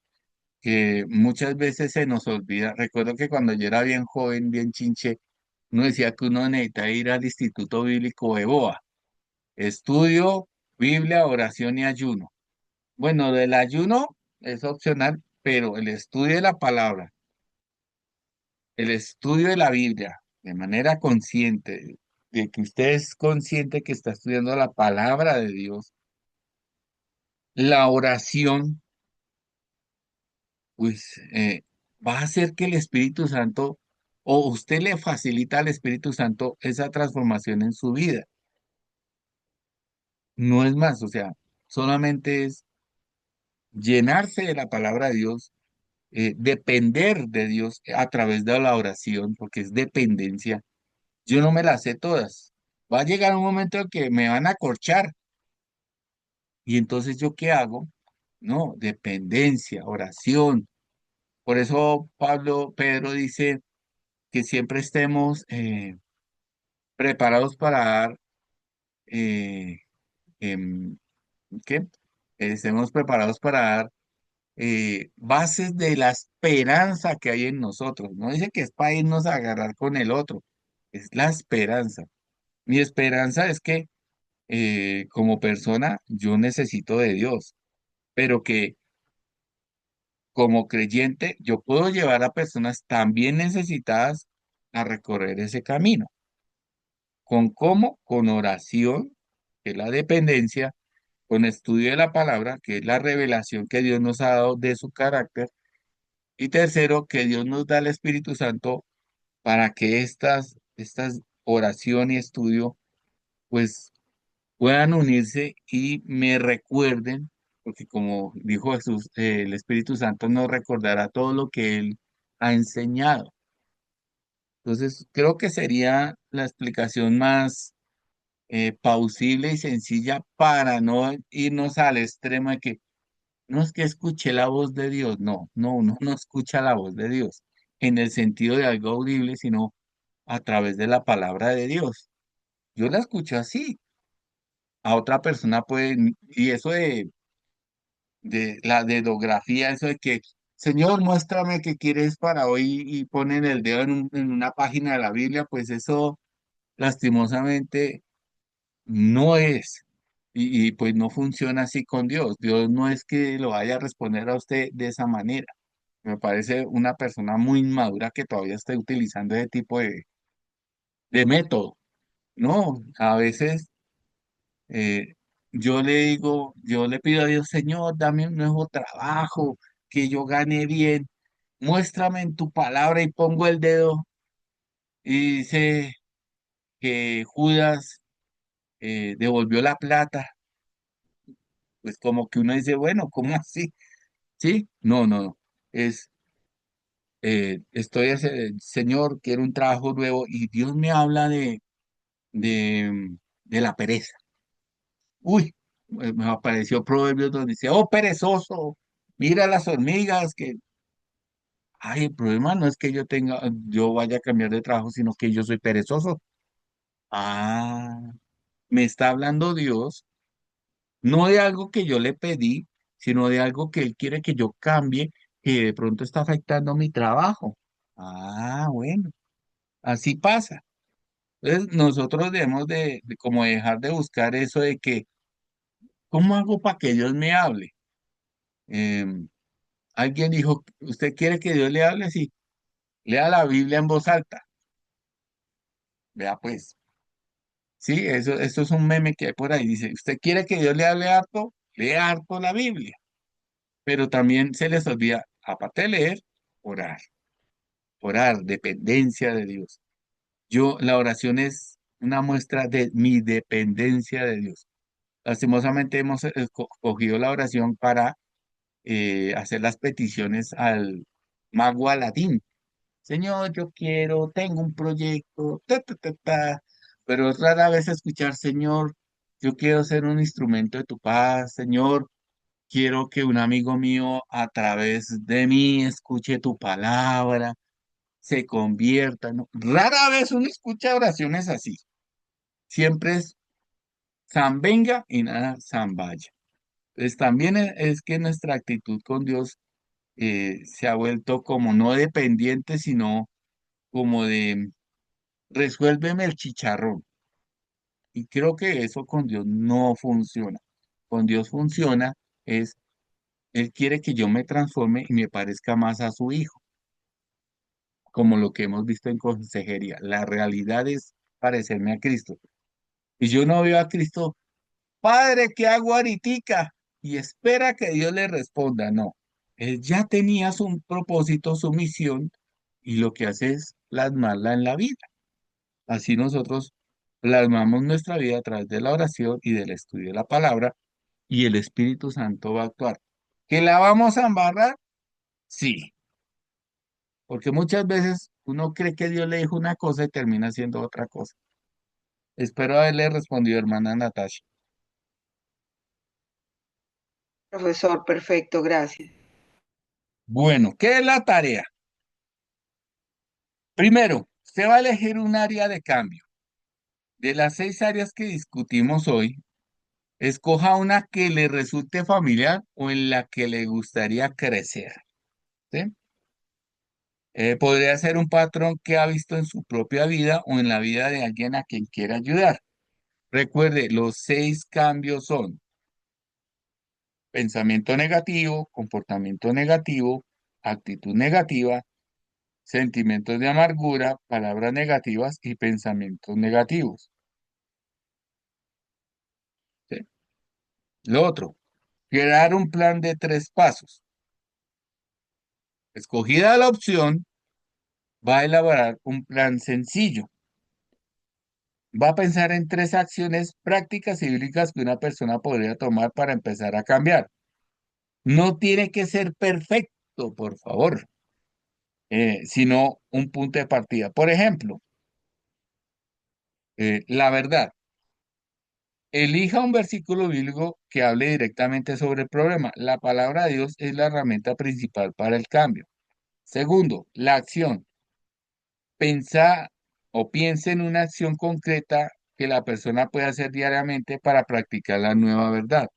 que muchas veces se nos olvida. Recuerdo que cuando yo era bien joven, bien chinche, uno decía que uno necesita ir al Instituto Bíblico de Boa. Estudio, Biblia, oración y ayuno. Bueno, del ayuno es opcional, pero el estudio de la palabra, el estudio de la Biblia, de manera consciente, de que usted es consciente que está estudiando la palabra de Dios, la oración, pues va a hacer que el Espíritu Santo, o usted le facilita al Espíritu Santo esa transformación en su vida. No es más, o sea, solamente es llenarse de la palabra de Dios, depender de Dios a través de la oración, porque es dependencia. Yo no me las sé todas. Va a llegar un momento en que me van a corchar. Y entonces, ¿yo qué hago? No, dependencia, oración. Por eso Pedro dice que siempre estemos preparados para dar, eh, em, ¿qué? Estemos preparados para dar bases de la esperanza que hay en nosotros. No dice que es para irnos a agarrar con el otro, es la esperanza. Mi esperanza es que como persona yo necesito de Dios, pero que como creyente yo puedo llevar a personas también necesitadas a recorrer ese camino. ¿Con cómo? Con oración, que es la dependencia, con estudio de la palabra, que es la revelación que Dios nos ha dado de su carácter. Y tercero, que Dios nos da el Espíritu Santo para que estas oración y estudio, pues puedan unirse y me recuerden, porque como dijo Jesús, el Espíritu Santo nos recordará todo lo que Él ha enseñado. Entonces, creo que sería la explicación más plausible y sencilla para no irnos al extremo de que no es que escuché la voz de Dios, no, no, uno no escucha la voz de Dios en el sentido de algo audible, sino a través de la palabra de Dios. Yo la escucho así, a otra persona puede, y eso de la dedografía, eso de que, Señor, muéstrame qué quieres para hoy y ponen el dedo en una página de la Biblia, pues eso lastimosamente no es. Pues no funciona así con Dios. Dios no es que lo vaya a responder a usted de esa manera. Me parece una persona muy inmadura que todavía está utilizando ese tipo de método. No, a veces eh, yo le pido a Dios, Señor, dame un nuevo trabajo, que yo gane bien. Muéstrame en tu palabra y pongo el dedo y dice que Judas devolvió la plata. Pues como que uno dice, bueno, ¿cómo así? ¿Sí? No, no, no. Es, Señor, quiero un trabajo nuevo y Dios me habla de la pereza. Uy, me apareció Proverbios donde dice, oh, perezoso, mira las hormigas que, ay, el problema no es que yo vaya a cambiar de trabajo, sino que yo soy perezoso. Ah, me está hablando Dios, no de algo que yo le pedí, sino de algo que Él quiere que yo cambie, que de pronto está afectando mi trabajo. Ah, bueno, así pasa. Entonces, nosotros debemos de como dejar de buscar eso de que, ¿cómo hago para que Dios me hable? Em, Alguien dijo, ¿usted quiere que Dios le hable? Sí, lea la Biblia en voz alta. Vea pues, sí, eso es un meme que hay por ahí. Dice, ¿usted quiere que Dios le hable harto? Lea harto la Biblia. Pero también se les olvida, aparte de leer, orar, orar, dependencia de Dios. La oración es una muestra de mi dependencia de Dios. Lastimosamente hemos cogido la oración para hacer las peticiones al mago Aladín. Señor, yo quiero, tengo un proyecto, pero es rara vez escuchar, Señor, yo quiero ser un instrumento de tu paz, Señor, quiero que un amigo mío a través de mí escuche tu palabra, se convierta, ¿no? Rara vez uno escucha oraciones así, siempre es San venga y nada San vaya. Pues también es que nuestra actitud con Dios se ha vuelto como no dependiente, sino como de resuélveme el chicharrón. Y creo que eso con Dios no funciona. Con Dios funciona es, Él quiere que yo me transforme y me parezca más a su Hijo, como lo que hemos visto en consejería. La realidad es parecerme a Cristo. Y yo no veo a Cristo, Padre, ¿qué hago ahoritica? Y espera que Dios le responda. No, Él ya tenía su propósito, su misión, y lo que hace es plasmarla en la vida. Así nosotros plasmamos nuestra vida a través de la oración y del estudio de la palabra y el Espíritu Santo va a actuar. ¿Que la vamos a embarrar? Sí, porque muchas veces uno cree que Dios le dijo una cosa y termina haciendo otra cosa. Espero haberle respondido, hermana Natasha. Profesor, perfecto, gracias. Bueno, ¿qué es la tarea? Primero, usted va a elegir un área de cambio. De las 6 áreas que discutimos hoy, escoja una que le resulte familiar o en la que le gustaría crecer. ¿Sí? Podría ser un patrón que ha visto en su propia vida o en la vida de alguien a quien quiera ayudar. Recuerde, los 6 cambios son pensamiento negativo, comportamiento negativo, actitud negativa, sentimientos de amargura, palabras negativas y pensamientos negativos. ¿Sí? Lo otro, crear un plan de 3 pasos. Escogida la opción, va a elaborar un plan sencillo. Va a pensar en tres acciones prácticas y bíblicas que una persona podría tomar para empezar a cambiar. No tiene que ser perfecto, por favor, sino un punto de partida. Por ejemplo, la verdad. Elija un versículo bíblico que hable directamente sobre el problema. La palabra de Dios es la herramienta principal para el cambio. Segundo, la acción. Pensa o piense en una acción concreta que la persona puede hacer diariamente para practicar la nueva verdad.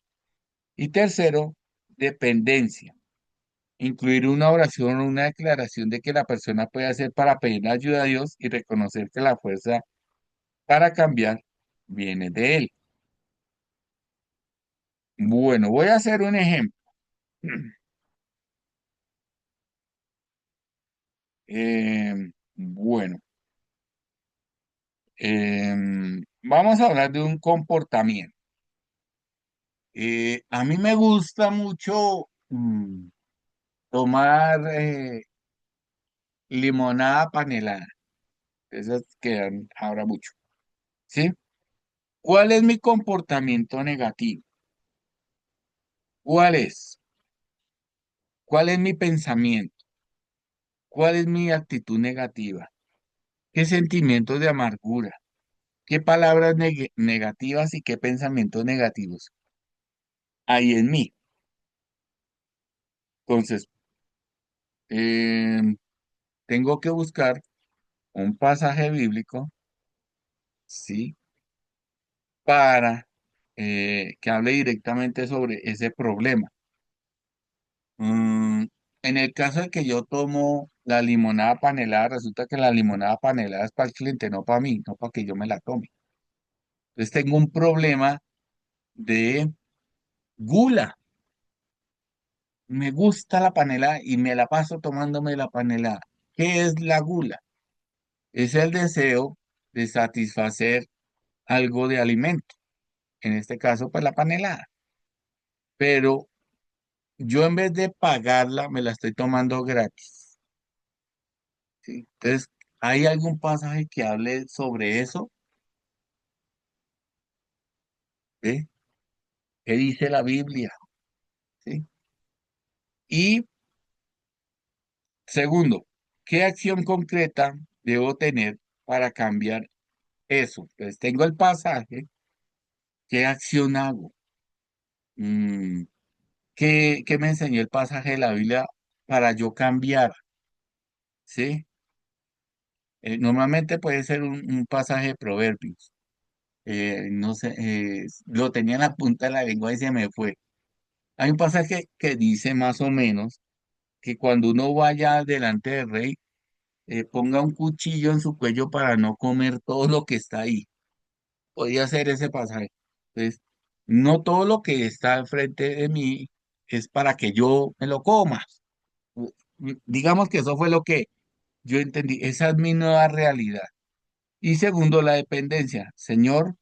Y tercero, dependencia. Incluir una oración o una declaración de que la persona puede hacer para pedir ayuda a Dios y reconocer que la fuerza para cambiar viene de Él. Bueno, voy a hacer un ejemplo. Bueno, vamos a hablar de un comportamiento. A mí me gusta mucho tomar limonada panelada. Esas quedan ahora mucho. ¿Sí? ¿Cuál es mi comportamiento negativo? ¿Cuál es? ¿Cuál es mi pensamiento? ¿Cuál es mi actitud negativa? ¿Qué sentimientos de amargura? ¿Qué palabras negativas y qué pensamientos negativos hay en mí? Entonces, em, tengo que buscar un pasaje bíblico, ¿sí? Para que hable directamente sobre ese problema. Mm, en el caso de que yo tomo la limonada panelada, resulta que la limonada panelada es para el cliente, no para mí, no para que yo me la tome. Entonces tengo un problema de gula. Me gusta la panelada y me la paso tomándome la panelada. ¿Qué es la gula? Es el deseo de satisfacer algo de alimento. En este caso, pues la panelada. Pero yo en vez de pagarla, me la estoy tomando gratis. ¿Sí? Entonces, ¿hay algún pasaje que hable sobre eso? ¿Sí? ¿Qué dice la Biblia? ¿Sí? Y segundo, ¿qué acción concreta debo tener para cambiar eso? Pues tengo el pasaje, ¿qué acción hago? Mm, ¿qué me enseñó el pasaje de la Biblia para yo cambiar? ¿Sí? Normalmente puede ser un pasaje de Proverbios. No sé, lo tenía en la punta de la lengua y se me fue. Hay un pasaje que dice más o menos que cuando uno vaya delante del rey, ponga un cuchillo en su cuello para no comer todo lo que está ahí. Podría ser ese pasaje. Entonces, no todo lo que está al frente de mí es para que yo me lo coma. Digamos que eso fue lo que yo entendí. Esa es mi nueva realidad. Y segundo, la dependencia. Señor,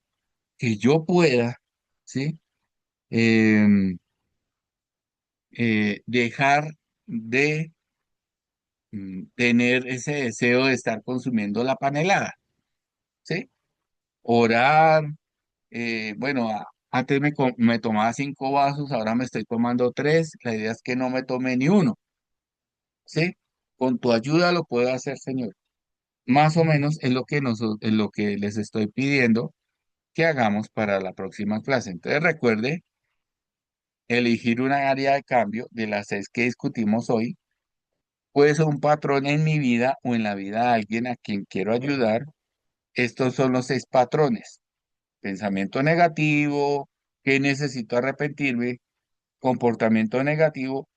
que yo pueda, ¿sí? Em, dejar de tener ese deseo de estar consumiendo la panelada, ¿sí? Orar, bueno, antes me tomaba 5 vasos, ahora me estoy tomando 3, la idea es que no me tome ni uno, ¿sí? Con tu ayuda lo puedo hacer, Señor. Más o menos es lo que les estoy pidiendo que hagamos para la próxima clase. Entonces recuerde elegir una área de cambio de las 6 que discutimos hoy. Puede ser un patrón en mi vida o en la vida de alguien a quien quiero ayudar. Estos son los 6 patrones. Pensamiento negativo, que necesito arrepentirme. Comportamiento negativo,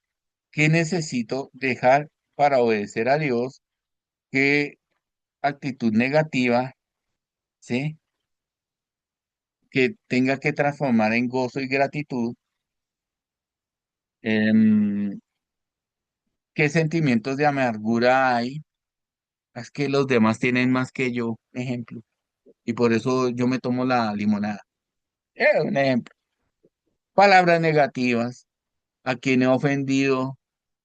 que necesito dejar para obedecer a Dios. ¿Qué actitud negativa, sí? Que tenga que transformar en gozo y gratitud. Em, ¿Qué sentimientos de amargura hay? Es que los demás tienen más que yo, ejemplo. Y por eso yo me tomo la limonada. Un ejemplo. Palabras negativas. A quien he ofendido.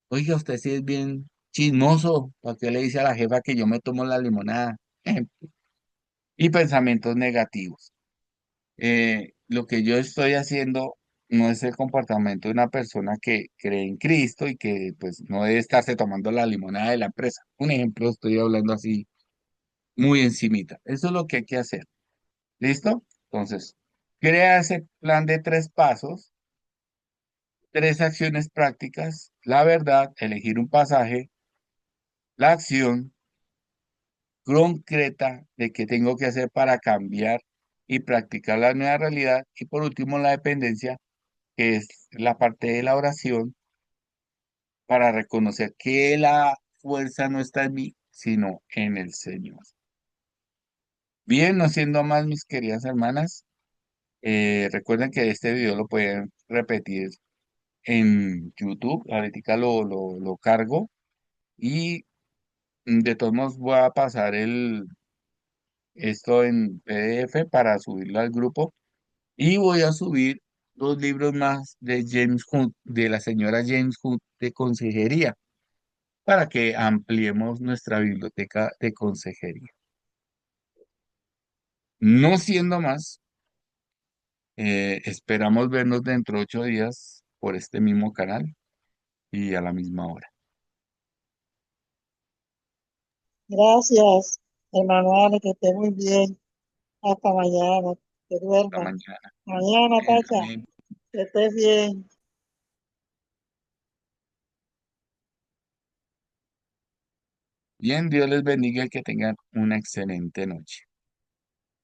Oiga, usted sí es bien. chismoso, ¿para qué le dice a la jefa que yo me tomo la limonada? Y pensamientos negativos. Lo que yo estoy haciendo no es el comportamiento de una persona que cree en Cristo y que pues no debe estarse tomando la limonada de la empresa. Un ejemplo, estoy hablando así muy encimita. Eso es lo que hay que hacer. ¿Listo? Entonces, crea ese plan de 3 pasos, 3 acciones prácticas, la verdad, elegir un pasaje, la acción concreta de qué tengo que hacer para cambiar y practicar la nueva realidad. Y por último, la dependencia, que es la parte de la oración para reconocer que la fuerza no está en mí, sino en el Señor. Bien, no siendo más, mis queridas hermanas, recuerden que este video lo pueden repetir en YouTube. Ahorita lo cargo y de todos modos voy a pasar esto en PDF para subirlo al grupo y voy a subir 2 libros más de James Hunt, de la señora James Hunt de consejería, para que ampliemos nuestra biblioteca de consejería. No siendo más, esperamos vernos dentro de 8 días por este mismo canal y a la misma hora. Gracias, hermano Ale, que esté muy bien. Hasta mañana, que Hasta duerma. mañana. Mañana, Amén, Pacha, amén. que estés bien. Bien, Dios les bendiga y que tengan una excelente noche.